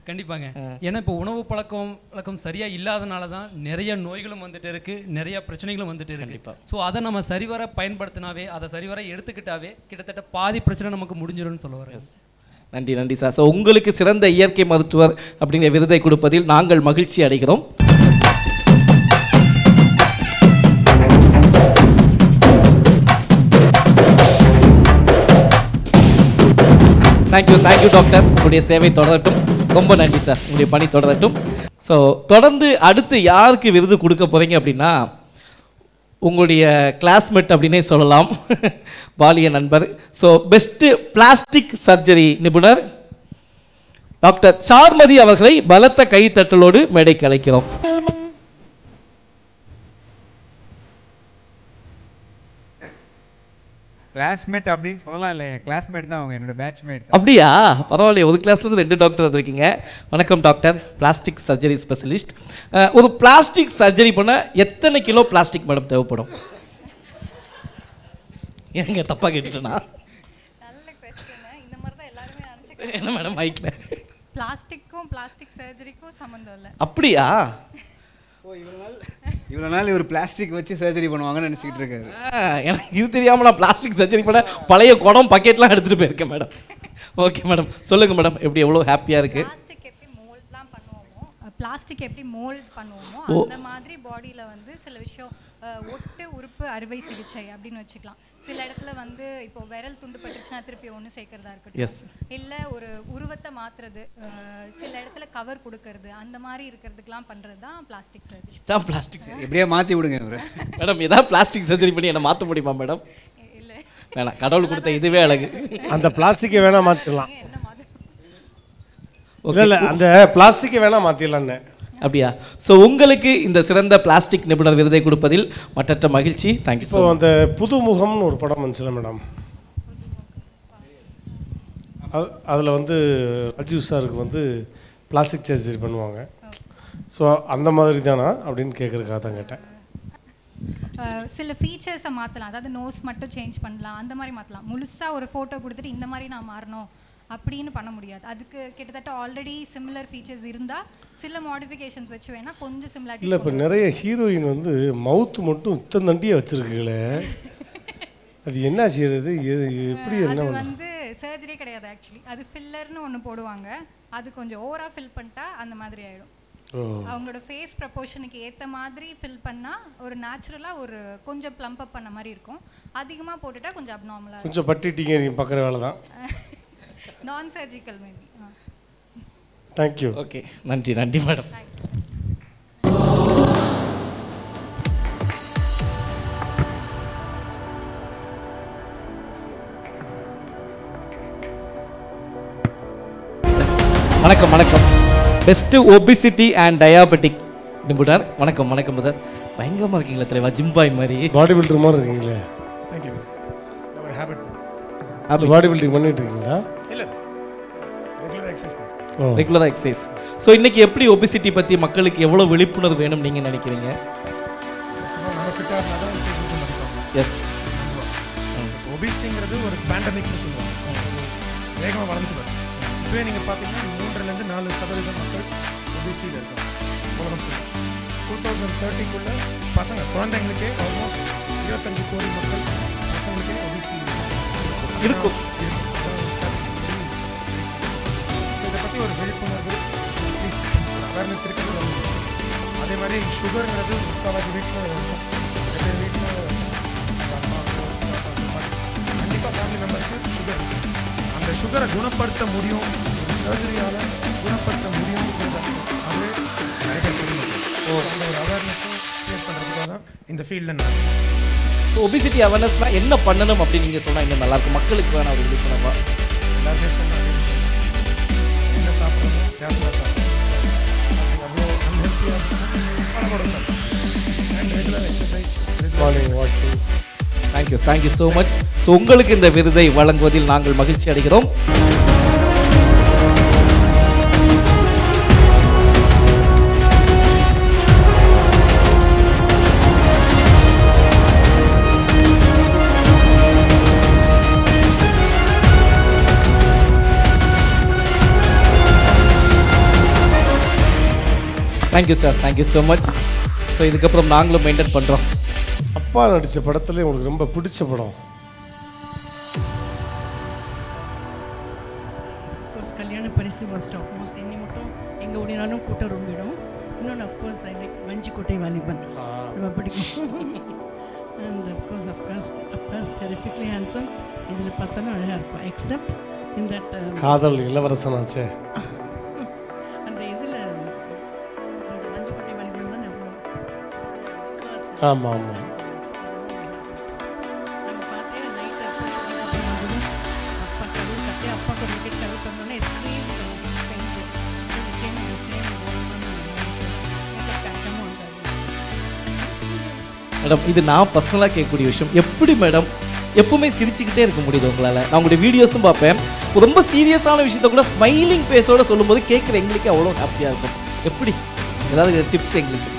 கண்டிப்பாங்க. ஏன்னா இப்போ உணவு பழக்கம் சரியாக இல்லாதனால தான் நிறைய நோய்களும் வந்துட்டு இருக்குது, நிறைய பிரச்சனைகளும் வந்துட்டு இருக்கு. கண்டிப்பாக. ஸோ அதை நம்ம சரிவர பயன்படுத்தினாவே, அதை சரிவர எடுத்துக்கிட்டாவே கிட்டத்தட்ட பாதி பிரச்சனை நமக்கு முடிஞ்சிடும்னு சொல்ல வரேன். நன்றி, நன்றி சார். ஸோ உங்களுக்கு சிறந்த இயற்கை மருத்துவர் அப்படிங்கிற விருதை கொடுப்பதில் நாங்கள் மகிழ்ச்சி அடைகிறோம். Thank you, thank you doctor. உங்களுடைய சேவை தொடரட்டும். ரொம்ப நன்றி சார், உங்களுடைய பணி தொடரட்டும். ஸோ தொடர்ந்து அடுத்து யாருக்கு விருது கொடுக்க போகிறீங்க அப்படின்னா, உங்களுடைய கிளாஸ்மேட் அப்படின்னே சொல்லலாம், பாலிய நண்பர். ஸோ பெஸ்ட்டு பிளாஸ்டிக் சர்ஜரி நிபுணர் டாக்டர் சார்மதி அவர்களை பலத்த கைத்தட்டலோடு மேடைக்கு அழைக்கிறோம். கிளாஸ்மேட் அப்படின்னு சொல்லலாம் இல்லையா, கிளாஸ்மேட் தான் அவங்க, என்னோட பேட்ச்மேட். அப்படியா, பரவாயில்லையே. ஒரு கிளாஸ்லேருந்து 2 டாக்டர் வந்திருக்கீங்க. வணக்கம் டாக்டர், பிளாஸ்டிக் சர்ஜரி ஸ்பெஷலிஸ்ட். ஒரு பிளாஸ்டிக் சர்ஜரி பண்ண எத்தனை கிலோ பிளாஸ்டிக் மேடம் தேவைப்படும்? ஏங்க தப்பாக கேட்டுட்டேனா? நல்ல கொஸ்டின். இந்த மாதிரி தான் எல்லாருமே நினச்சிக்கிறேன். என்ன மேடம் மைக்கில்? பிளாஸ்டிக்கும் பிளாஸ்டிக் சர்ஜரிக்கும் சம்மந்தம் இல்லை. அப்படியா? இவ்வளோ நாள் இவர் பிளாஸ்டிக் வச்சு சர்ஜரி பண்ணுவாங்கன்னு நினச்சிக்கிட்டு இருக்காரு. எனக்கு இது தெரியாமல் நான் பிளாஸ்டிக் சர்ஜரி பண்ண பழைய குடம் பக்கெட்லாம் எடுத்துகிட்டு போயிருக்கேன் மேடம். ஓகே மேடம், சொல்லுங்கள் மேடம், எப்படி எவ்வளோ ஹாப்பியாக இருக்குது? பிளாஸ்டிக் எப்படி மோல்ட்லாம் பண்ணுவோமோ, பிளாஸ்டிக் எப்படி மோல்ட் பண்ணுவோமோ அந்த மாதிரி பாடியில் வந்து சில விஷயம் ஒட்டு உறுப்பு அறுவை சிகிச்சை அப்படின்னு வச்சுக்கலாம். சில இடத்துல வந்து இப்போ விரல் துண்டு பட்டுச்சுன்னா திருப்பி ஒன்று சேர்க்கறதா இருக்கட்டும், இல்லை ஒரு உருவத்தை மாற்றுறது, சில இடத்துல கவர் கொடுக்கறது, அந்த மாதிரி இருக்கிறதுக்கெலாம் பண்ணுறது தான் பிளாஸ்டிக் சர்ஜரி. தான் பிளாஸ்டிக் சர்ஜரி எப்படியா மாற்றி விடுங்க மேடம். ஏதாவது பிளாஸ்டிக் சர்ஜரி பண்ணி என்ன மாற்ற முடியுமா மேடம்? வேணாம், கடவுள் கொடுத்த இதுவே அழகு. அந்த பிளாஸ்டிக்கை வேணா மாற்றிடலாம். இல்லை அந்த பிளாஸ்டிக்கை வேணா மாற்றிடலான்னு. அப்படியா? ஸோ உங்களுக்கு இந்த சிறந்த பிளாஸ்டிக் நிபுணர் விருதை கொடுப்பதில் மற்றற்ற மகிழ்ச்சி. தேங்க்யூ. ஸோ அந்த புதுமுகம்னு ஒரு படம் வந்துச்சுல மேடம், அதில் வந்து ராஜீவ் சாருக்கு வந்து பிளாஸ்டிக் சர்ஜரி பண்ணுவாங்க. ஸோ அந்த மாதிரி தானா அப்படின்னு கேட்குறதுக்காக தான் கேட்டேன். சில ஃபீச்சர்ஸை மாற்றலாம், அதாவது நோஸ் மட்டும் சேஞ்ச் பண்ணலாம், அந்த மாதிரி மாற்றலாம். முழுசாக ஒரு ஃபோட்டோ கொடுத்துட்டு இந்த மாதிரி நான் மாறணும் அப்படின்னு பண்ண முடியாது. அதுக்கு கிட்டத்தட்ட ஆல்ரெடி சிமிலர் ஃபீச்சர்ஸ் இருந்தால் சில மாடிஃபிகேஷன்ஸ் வச்சு வேணால் கொஞ்சம் சிமிலாரிட்டி. இல்லை, இப்போ நிறைய ஹீரோயின் வந்து மவுத்து மட்டும் இத்தனை தண்டியாக வச்சுருக்கீங்களே, அது என்ன செய்யறது? எப்படி என்ன வந்து சர்ஜரி கிடையாது ஆக்சுவலி, அது ஃபில்லர்னு ஒன்று போடுவாங்க. அது கொஞ்சம் ஓவராக ஃபில் பண்ணிட்டா அந்த மாதிரி ஆகிடும். அவங்களோட ஃபேஸ் ப்ரப்போர்ஷனுக்கு ஏற்ற மாதிரி ஃபில் பண்ணால் ஒரு நேச்சுரலாக ஒரு கொஞ்சம் ப்ளம்ப் அப் பண்ண மாதிரி இருக்கும். அதிகமாக போட்டுட்டா கொஞ்சம் அப்நார்மலாக கொஞ்சம் பட்டிட்டீங்க நீங்கள் பார்க்குற வேலை தான். நான் சர்ஜிக்கல் மேபி. தேங்க்யூ. ஓகே, நன்றி நன்றி மேடம். வணக்கம் வணக்கம். பெஸ்ட் ஒபிசிட்டி அண்ட் டயாபெட்டிக் நிபுணர். வணக்கம் வணக்கம் முதல். பயங்கரமாக இருக்கீங்களா தலைவா? ஜிம்பாய் மாதிரி, பாடி பில்டர் மாதிரி இருக்கீங்களே. தேங்க்யூ. ஒரு ஹேபிட் அப்படி பாடி பில்டிங் பண்ணிட்டு இருக்கீங்களா? இல்லை, ரெகுலராக எக்ஸசைஸ். ரெகுலராக எக்ஸசைஸ். ஸோ இன்னைக்கு எப்படி ஒபிசிட்டி பற்றி மக்களுக்கு எவ்வளோ விழிப்புணர்வு வேணும் நீங்கள் நினைக்கிறீங்க? எஸ், ஒபிசிட்டிங்கிறது ஒரு பேண்டமிக்னு சொல்லுவாங்க, வேகமாக வளர்ந்துட்டு வருது. இப்போயே நீங்கள் பார்த்தீங்கன்னா 3-4% மக்கள் ஒபிசிட்டியில் இருக்காங்க உலகம் சொல்லுவாங்க. 2030 பசங்க குழந்தைங்களுக்கே ஆல்மோஸ்ட் 25 கோடி மக்கள் பசங்களுக்கே ஒபிசிட்டி இருக்கும். இதை பற்றி ஒரு விழிப்புணர்வு அட்லீஸ்ட் அவேர்னஸ் இருக்கிறது ரொம்ப. அதே மாதிரி சுகருங்கிறது முக்கால்வாசி வீட்டில் இருக்கும். நிறைய வீட்டில் கண்டிப்பாக ஃபேமிலி மெம்பர்ஸ்க்கு சுகர் இருக்குது. அந்த சுகரை குணப்படுத்த முடியும், ஒரு சர்ஜரியால் குணப்படுத்த முடியுங்கிறது அது நிறைய பேர் தெரியும். அந்த ஒரு அவேர்னஸும் கிரியேட் பண்ணுறதுக்காக தான் இந்த ஃபீல்டில் நான். ஒபிசிட்டி அவேர்னஸ்னால் என்ன பண்ணணும் அப்படின்னு நீங்கள் சொன்னால் இன்னும் நல்லாயிருக்கும். மக்களுக்கு வேணாம் ஒரு விழிப்புணர்வா எல்லாருமே சொன்னால் என்ன சாப்பிட்றோமோ கேர்ஃபுல்லாக சாப்பிட்றோம். அவ்வளோ அன்ஹெல்த்தியாக இருந்துச்சுன்னா பழமோட சாப்பிட்றோம். And regular exercise, morning walking. Thank you thank you so much. So உங்களுக்கு இந்த விருதை வழங்குவதில் நாங்கள் மகிழ்ச்சி அடைகிறோம். Thank you sir, thank you so much. So இதுக்கப்புறம் நாங்களும் மெயின்டைன் பண்ணுறோம். அப்பா நடித்த படத்துல உங்களுக்கு ரொம்ப பிடிச்ச படம்? கல்யாண பரிசு ஃபர்ஸ்ட் டாப் மோஸ்ட். இன்னி மட்டும் எங்கே ஓடினாலும் கூட்டம் ரொம்பிடும். இன்னொன்று அஃப்கோர்ஸ் ஐ லைக் வஞ்சிக்கோட்டை வாலிபன், ரொம்ப பிடிக்கும். And of course terrifically handsome. இதில் பார்த்தாலும் அழகாக இருப்போம். எக்ஸப்ட் இன் தட் காதல் இளவரசனாச்சே அந்த இதில் அந்த வஞ்சிக்கோட்டை வாலிபன் தான் எவ்வளோ. ஆமாம் ஆமாம். மேடம், இது நான் பர்சனலாக கேட்கக்கூடிய விஷயம். எப்படி மேடம் எப்பவுமே சிரிச்சுக்கிட்டே இருக்க முடியுது உங்களால்? நான் உங்களுடைய வீடியோஸும் பார்ப்பேன். ரொம்ப சீரியஸான விஷயத்த கூட ஸ்மைலிங் ஃபேஸோடு சொல்லும்போது கேட்குற எங்களுக்கு அவ்வளோ ஹாப்பியாக இருக்கும். எப்படி ஏதாவது டிப்ஸ் எங்களுக்கு?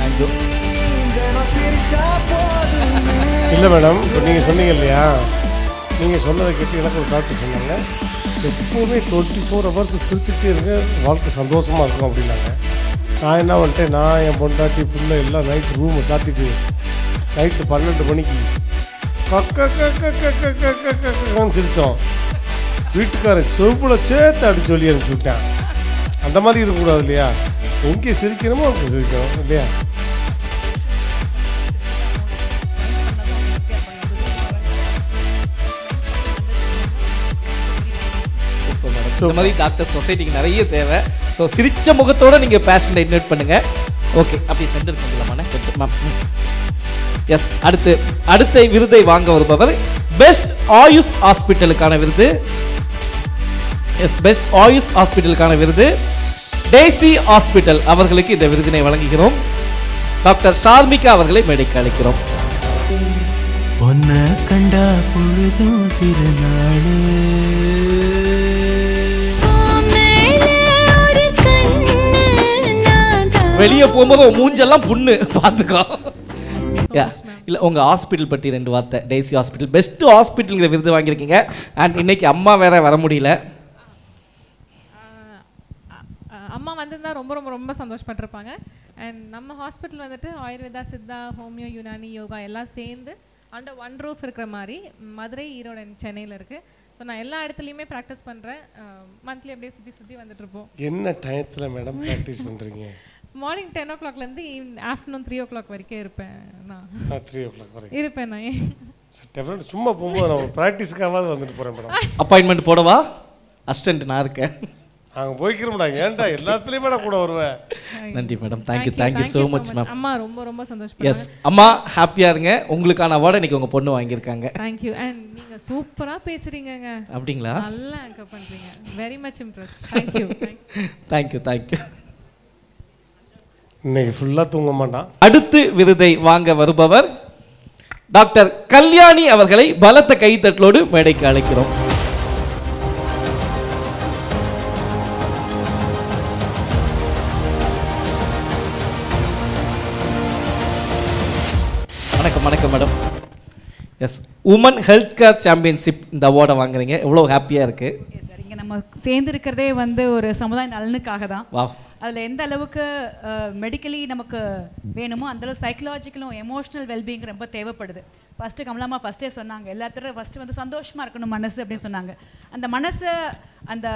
Thank you. இல்லை மேடம், இப்போ நீங்கள் சொன்னீங்க இல்லையா, நீங்கள் சொன்னதை கேட்டு எனக்கு ஒரு டாக்டர் சொன்னாங்க, எப்போவுமே 24 hours சிரிச்சுட்டே இருங்க, வாழ்க்கை சந்தோஷமாக இருக்கும் அப்படின்னாங்க. நான் என்ன பண்ணிட்டேன், நான் என் பொண்டாட்டி பிள்ளை எல்லாம் நைட்டு ரூமை சாத்திட்டு நைட்டு 12 மணிக்கு கக்கன்னு சிரித்தோம். வீட்டுக்காரன் செவுப்பில் சேர்த்து அடிச்சு சொல்லி அனுப்பிச்சி விட்டேன். அந்த மாதிரி இருக்கக்கூடாது இல்லையா, எங்கே சிரிக்கணுமோ அங்கே சிரிக்கணும் இல்லையா. இந்த மாதிரி டாக்டர் சொசைட்டிக்கு நிறைய தேவை. ஸோ சிரிச்ச முகத்தோட நீங்கள் பேஷண்ட்டை இன்வைட் பண்ணுங்க. ஓகே, அப்படி சென்டர் பண்ணலாமாண்ணே கொஞ்சம் மேம். எஸ், அடுத்த விருதை வாங்க வருபவர் பெஸ்ட் ஆயுஷ் ஹாஸ்பிட்டலுக்கான விருது. எஸ், பெஸ்ட் ஆயுஷ் ஹாஸ்பிட்டலுக்கான விருது டெய்சி ஹாஸ்பிட்டல் அவர்களுக்கு இந்த விருதினை வழங்குகிறோம். டாக்டர் ஷார்மிகா அவர்களை மேடைக்கு அழைக்கிறோம். பொன்ன கண்டா பொழுதும் திருநாளு வெளியே போகும்போது மூஞ்செல்லாம் புண்ணு பார்த்துக்கோ. இல்லை, உங்கள் ஹாஸ்பிட்டல் பற்றி 2 வார்த்தை. டெய்சி ஹாஸ்பிட்டல் பெஸ்ட் ஹாஸ்பிட்டலுங்கிற விருது வாங்கியிருக்கீங்க. அண்ட் இன்னைக்கு அம்மா வேற வர முடியல. அம்மா வந்திருந்தா ரொம்ப ரொம்ப ரொம்ப சந்தோஷப்பட்டிருப்பாங்க. அண்ட் நம்ம ஹாஸ்பிட்டல் வந்துட்டு ஆயுர்வேதா, சித்தா, ஹோமியோ, யுனானி, யோகா எல்லாம் சேர்ந்து அண்டர் ஒன் ரூஃப் இருக்கிற மாதிரி மதுரை, ஈரோடு, சென்னையில் இருக்குது. ஸோ நான் எல்லா இடத்துலையுமே ப்ராக்டிஸ் பண்ணுறேன். மந்த்லி அப்படியே சுற்றி வந்துட்டு இருப்போம். என்ன டயத்தில் மேடம் ப்ராக்டிஸ் பண்ணுறீங்க? மார்னிங் 10 o'clockலேருந்து ஆஃப்டர்நூன் 3 o'clock வரைக்கும் இருப்பேன். நான் 3 o'clock வரைக்கும் இருப்பேன். நான் டெஃபினட் சும்மா போகும்போது நான் ப்ராக்டிஸ்க்காவது வந்துட்டு போகிறேன் மேடம். அப்பாயின்மெண்ட் போடவா? அசிஸ்டன்ட் நான் இருக்கேன். நாங்கள் போய்க்கிறோம்டா, ஏன்டா எல்லாத்துலேயுமே நான் கூட வருவேன். நன்றி madam, thank you so much ma'am. அம்மா ரொம்ப ரொம்ப சந்தோஷப்படுறேன். எஸ் அம்மா, ஹாப்பியாக இருங்க. உங்களுக்கான அவார்டை இன்னைக்கு உங்கள் பொண்ணு வாங்கியிருக்காங்க. தேங்க்யூ. அண்ட் நீங்கள் சூப்பராக பேசுகிறீங்க. அப்படிங்களா? நல்லா ஆங்கர் பண்ணுறீங்க. Very much impressed. தேங்க்யூ. இன்னைக்கு ஃபுல்லாக தூங்க மாட்டான். அடுத்து விருதை வாங்க வருபவர் டாக்டர் கல்யாணி அவர்களை பலத்த கைத்தட்டலோடு மேடைக்கு அழைக்கிறோம். வணக்கம் madam. Yes, woman health care championship இந்த அவார்டை வாங்குறீங்க, எவ்வளோ ஹாப்பியாக இருக்குது. சார், இங்கே நம்ம சேர்ந்துருக்கிறதே வந்து ஒரு சமுதாய நலனுக்காக தான். வா, அதில் எந்த அளவுக்கு மெடிக்கலி நமக்கு வேணுமோ அந்தளவு சைக்கலாஜிக்கலும் எமோஷ்னல் வெல்பீயிங் ரொம்ப தேவைப்படுது. ஃபஸ்ட்டு கமலாமா ஃபஸ்ட்டே சொன்னாங்க, எல்லாத்தோட ஃபஸ்ட்டு வந்து சந்தோஷமாக இருக்கணும் மனசு அப்படின்னு சொன்னாங்க. அந்த மனசை, அந்த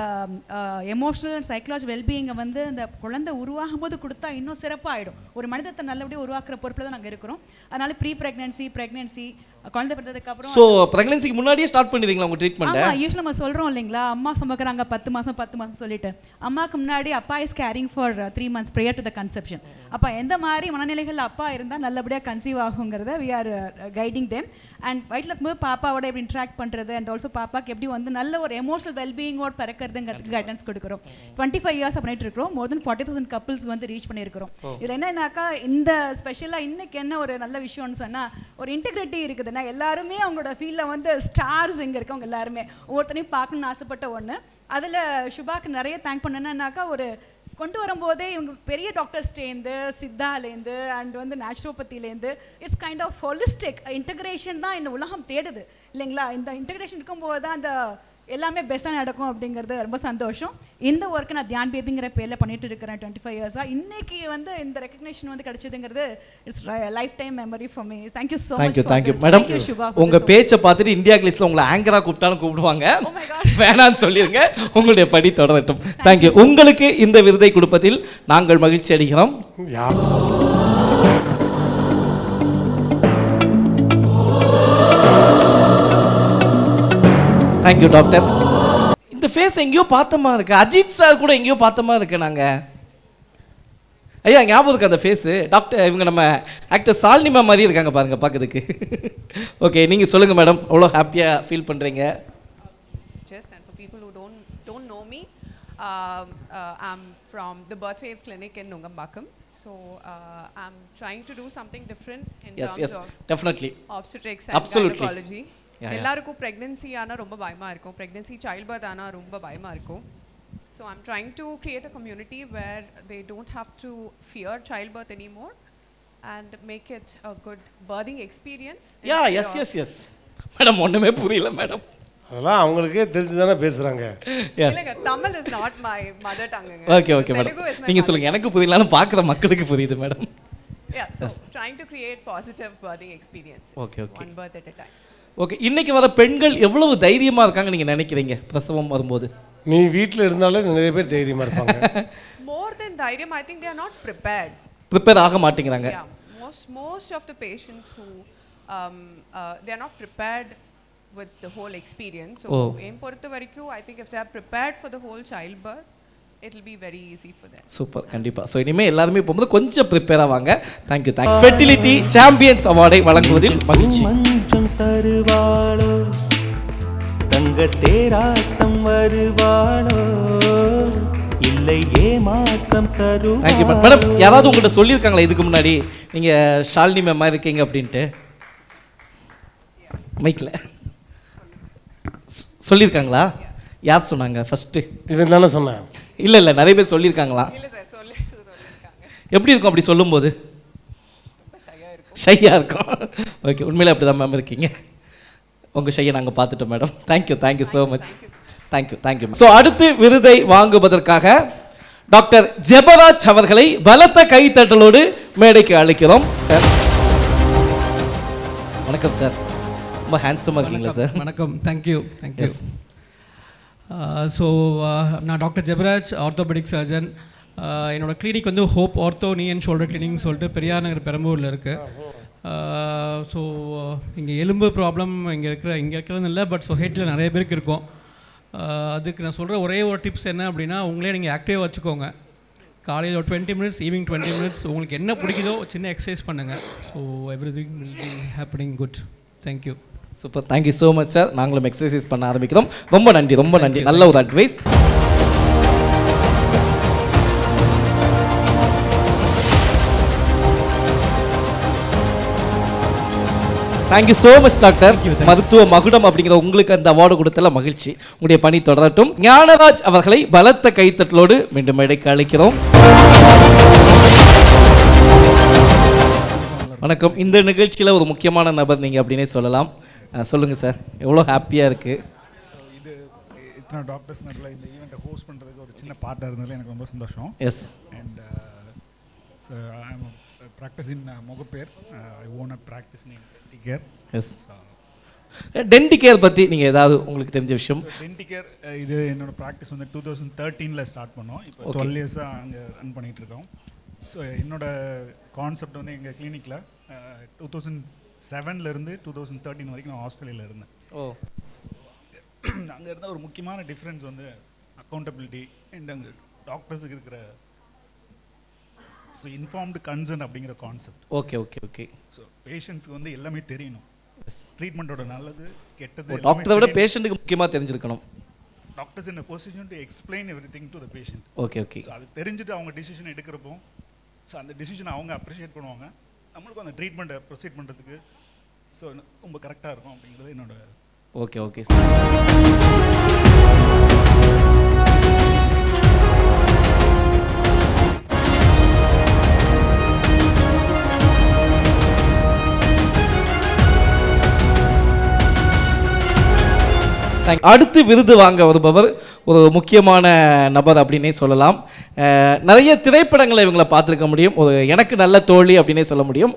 எமோஷ்னல் அண்ட் சைக்கலாஜி வெல்பீயிங்கை வந்து அந்த குழந்தை உருவாகும் போது கொடுத்தா இன்னும் சிறப்பாக ஆகிடும். ஒரு மனிதத்தை நல்லபடியாக உருவாக்குற பொறுப்பில் தான் நாங்கள் இருக்கிறோம். அதனால் ப்ரெக்னன்சி குழந்தை பிறந்ததுக்கப்புறம். ஸோ ப்ரெக்னன்சிக்கு முன்னாடியே ஸ்டார்ட் பண்ணிடுவீங்களா உங்கள் ட்ரீட்மெண்ட்? ஆமாம், யூஸ்வலாக நம்ம சொல்கிறோம் இல்லைங்களா, அம்மா சுமக்கிறாங்க 10 மாதம் சொல்லிட்டு, அம்மாவுக்கு முன்னாடி அப்பா is caring for 3 months prayer to the conception. அப்போ எந்த மாதிரி மனநிலைகள் அப்பா இருந்தால் நல்லபடியாக கன்சீவ் ஆகுங்கிறத we are guiding them. And வயிற்றில் இருக்கும்போது பாப்பாவோட எப்படி இன்ட்ராக்ட் பண்ணுறது அண்ட் ஆல்சோ பாப்பாக்கு எப்படி வந்து நல்ல ஒரு எமோஷனல் வெல்பீயிங்கோட பிறக்கிறதுங்கிறதுக்கு கைடன்ஸ் கொடுக்குறோம். 25 years பண்ணிட்டு இருக்கிறோம். மோர் தென் 40,000 கப்புள்ஸ் வந்து ரீச் பண்ணியிருக்கிறோம். இதில் என்னன்னாக்கா, இந்த ஸ்பெஷலாக இன்னைக்கு என்ன ஒரு நல்ல விஷயம்னு சொன்னால், ஒரு இன்டெகிரிட்டி இருக்குதுன்னா எல்லாருமே அவங்களோட ஃபீல்டில் வந்து ஸ்டார்ஸ் இங்கே இருக்கவங்க எல்லாருமே ஒவ்வொருத்தனையும் பார்க்கணுன்னு ஆசைப்பட்ட ஒன்று. அதில் சுபாக்கு நிறைய தேங்க் பண்ணேன்னாக்கா, ஒரு கொண்டு வரும்போதே இவங்க பெரிய டாக்டர்ஸ்டேருந்து, சித்தாலேருந்து அண்ட் வந்து நேச்சுரோபதியிலேருந்து, it's kind of holistic integration தான் இந்த உலகம் தேடுது இல்லைங்களா. இந்த இன்டகிரேஷன் இருக்கும்போது தான் அந்த எல்லாமே பெஸ்ட்டாக நடக்கும் அப்படிங்கிறது ரொம்ப சந்தோஷம். இந்த ஒர்க்கு நான் தியான் பேபிங்கிற பேரில் பண்ணிட்டு இருக்கிறேன் 25 years. இன்னைக்கு வந்து இந்த ரெகக்னேஷன் வந்து கிடைச்சதுங்கிறது it's lifetime memory for me. Thank you so much. Thank you madam. உங்கள் பேச்சை பார்த்துட்டு இந்தியா கிளிஸில் உங்களை ஆங்கராக கூப்பிட்டாலும் கூப்பிடுவாங்க, வேணான்னு சொல்லிடுங்க, உங்களுடைய படி தொடரட்டும். தேங்க்யூ. உங்களுக்கு இந்த விருதை கொடுப்பதில் நாங்கள் மகிழ்ச்சி அடைகிறோம். Thank you doctor. இந்த ஃபேஸ் எங்கேயோ பார்த்தமா இருக்கு, அஜித் சார் கூட எங்கேயோ பார்த்தமா இருக்கு. நாங்கள் ஐயா ஞாபகம் இருக்கு அந்த ஃபேஸு டாக்டர். இவங்க நம்ம ஆக்டர் சாலினிமா மாதிரி இருக்காங்க பாருங்க பார்க்கறதுக்கு. ஓகே, நீங்கள் சொல்லுங்கள் மேடம், எவ்வளோ ஹாப்பியாக ஃபீல் பண்ணுறீங்க? Just and for people who don't know me, I'm from the Birthwave Clinic in Nungambakkam. So I'm trying to do something different in terms of definitely obstetrics and gynecology. எல்லாருக்கும் pregnancy ஆனா ரொம்ப பயமா இருக்கும், pregnancy childbirth ஆனா ரொம்ப பயமா இருக்கும். So I'm trying to create a community where they don't have to fear childbirth anymore and make it a good birthing experience. Yeah, yes. Madam ஒண்ணுமே புரியல மேடம். அதெல்லாம் அவங்களுக்கே தெரிஞ்சு தானே பேசுறாங்க. இல்லங்க, Tamil is not my mother tongue. Okay madam. நீங்க சொல்லுங்க, எனக்கு புரியலனா பார்க்குற மக்களுக்கு புரியுது madam. Yeah, so trying to create positive birthing experiences. Okay. One birth at a time. Okay, இன்னைக்கு வர பெண்கள் எவ்வளவு தைரியமா இருக்காங்க நீங்க நினைக்கிறீங்க பிரசவம் வரும்போது? நீ வீட்ல இருந்தாலே நிறைய பேர் தைரியமா இருப்பாங்க. More than dhairyam, I think they are not prepared. Prepare ஆக மாட்டேங்கறாங்க. Yeah, most of the patients who they are not prepared with the whole experience. So em portha varaiku, I think if they are prepared for the whole childbirth, it will be very easy for them. Super, கண்டிப்பா. சோ இனிமே எல்லாரும் போகும்போது கொஞ்சம் ப்ரிப்பேர் ஆவாங்க. Thank you. ஃபெர்டிலிட்டி சாம்பியன்ஸ் அவார்டை வழங்குவதில் மகிழ்ச்சி. மஞ்சம் தருவாளோ தங்க தேராட்டம் வருவாளோ இல்லை ஏமாற்றம் தரு. Thank you madam. யாராவது உங்கள்ட்ட சொல்லியிருக்காங்களா இதுக்கு முன்னாடி நீங்க ஷாலினி மேம் மாதிரி இருக்கீங்க அப்படின்ட்டு? மைக்ல சொல்லியிருக்காங்களா? யார் சொன்னாங்க ஃபர்ஸ்ட்? இவன் தானே சொன்னான். இல்ல நிறைய பேர் சொல்லியிருக்காங்களா? இல்ல சார், சொல்லிருக்காங்க. எப்படி இருக்கும் அப்படி சொல்லும்போது? ஷையா இருக்கும். ஓகே, உண்மையிலே அப்படிதான் மேம் இருக்கீங்க. உங்க ஷையை நாங்க பார்த்துட்டோம் madam. Thank you so much. Thank you. So அடுத்து விருதை வாங்குவதற்காக டாக்டர் ஜெபராஜ் அவர்களை பலத்த கைத்தட்டலோடு மேடைக்கு அழைக்கிறோம். வணக்கம் சார், ரொம்ப ஹேண்ட்ஸமாக இருக்கீங்களா சார்? வணக்கம், தேங்க்யூ. ஸோ நான் டாக்டர் ஜெபராஜ், ஆர்த்தோபெடிக் சர்ஜன். என்னோடய கிளினிக் வந்து ஹோப் ஆர்த்தோ நீ அண்ட் ஷோல்டர் கிளினிக்னு சொல்லிட்டு பெரியார் நகர் பெரம்பூரில் இருக்குது. ஸோ இங்கே எலும்பு ப்ராப்ளம் இங்கே இருக்கிறது இல்லை, பட் சொசைட்டியில் நிறைய பேருக்கு இருக்கும். அதுக்கு நான் சொல்கிற ஒரே ஒரு டிப்ஸ் என்ன அப்படின்னா, உங்களே நீங்கள் ஆக்டிவாக வச்சுக்கோங்க. காலையில் ஒரு 20 minutes, ஈவினிங் 20 minutes, உங்களுக்கு என்ன பிடிக்குதோ சின்ன எக்ஸசைஸ் பண்ணுங்கள். So everything will be happening good. Thank you. Super, thank you so much sir. நாங்களும் எக்ஸசைஸ் பண்ண ஆரம்பிக்கிறோம். ரொம்ப நன்றி. நல்ல ஒரு advice. Thank you so much doctor. மருத்துவ மகுடம் அப்படிங்கிற உங்களுக்கு அந்த அவார்டு கொடுத்தல மகிழ்ச்சி. உங்களுடைய பணி தொடரட்டும். ஞானராஜ் அவர்களை பலத்த கைத்தட்டலோடு மீண்டும் மேடைக்கு அழைக்கிறோம். வணக்கம். இந்த நிகழ்ச்சியில் ஒரு முக்கியமான நபர் நீங்கள் அப்படின்னே சொல்லலாம். சொல்லுங்கள் சார், எவ்வளோ ஹாப்பியாக இருக்குது? இது இத்தனை டாக்டர்ஸ் நடுவில் இந்த ஈவெண்ட்டை ஹோஸ்ட் பண்ணுறதுக்கு ஒரு சின்ன பார்ட்டாக இருந்ததில் எனக்கு ரொம்ப சந்தோஷம். Yes. And so I am practice in Mogappair. I own a practice name Denticare. Yes. Denticare பற்றி நீங்கள் ஏதாவது உங்களுக்கு தெரிஞ்ச விஷயம்? டென்டிகேர் இது என்னோடய ப்ராக்டிஸ் வந்து 2013 ஸ்டார்ட் பண்ணோம். இப்போ 12 இயர்ஸாக அங்கே ரன் பண்ணிகிட்ருக்கோம். ஸோ என்னோட கான்செப்ட் வந்து எங்கள் கிளினிக்கில் 2007 2013 வரைக்கும் நான் ஆஸ்திரேலியாவில் இருந்தேன். அங்கே இருந்த ஒரு முக்கியமான டிஃப்ரென்ஸ் வந்து அக்கௌண்டபிலிட்டி அண்ட் அங்கே டாக்டர்ஸுக்கு இருக்கிற ஸோ இன்ஃபார்ம்டு கன்சர்ன் அப்படிங்கிற கான்செப்ட். ஓகே. ஸோ பேஷண்ட்ஸ்க்கு வந்து எல்லாமே தெரியணும். ட்ரீட்மெண்ட்டோட நல்லது கெட்டது டாக்டரை விட பேஷண்ட்டுக்கு முக்கியமாக தெரிஞ்சிருக்கணும். Doctors in position to explain everything to the patient. Okay. So அது தெரிஞ்சுட்டு அவங்க டிசிஷன் எடுக்கிறப்போ ஸோ அந்த டிசிஷனை அவங்க அப்ரிஷியேட் பண்ணுவாங்க. நம்மளுக்கும் அந்த ட்ரீட்மெண்ட்டை ப்ரொசீட் பண்ணுறதுக்கு ஸோ ரொம்ப கரெக்டாக இருக்கும் அப்படிங்கிறது என்னோட. Okay sir. அடுத்து விருது வாங்க வருபவர் ஒரு முக்கியமான நபர் அப்படின்னே சொல்லலாம். நிறைய திரைப்படங்களை இவங்களை பார்த்துருக்க முடியும். ஒரு எனக்கு நல்ல தோழி அப்படின்னே சொல்ல முடியும்.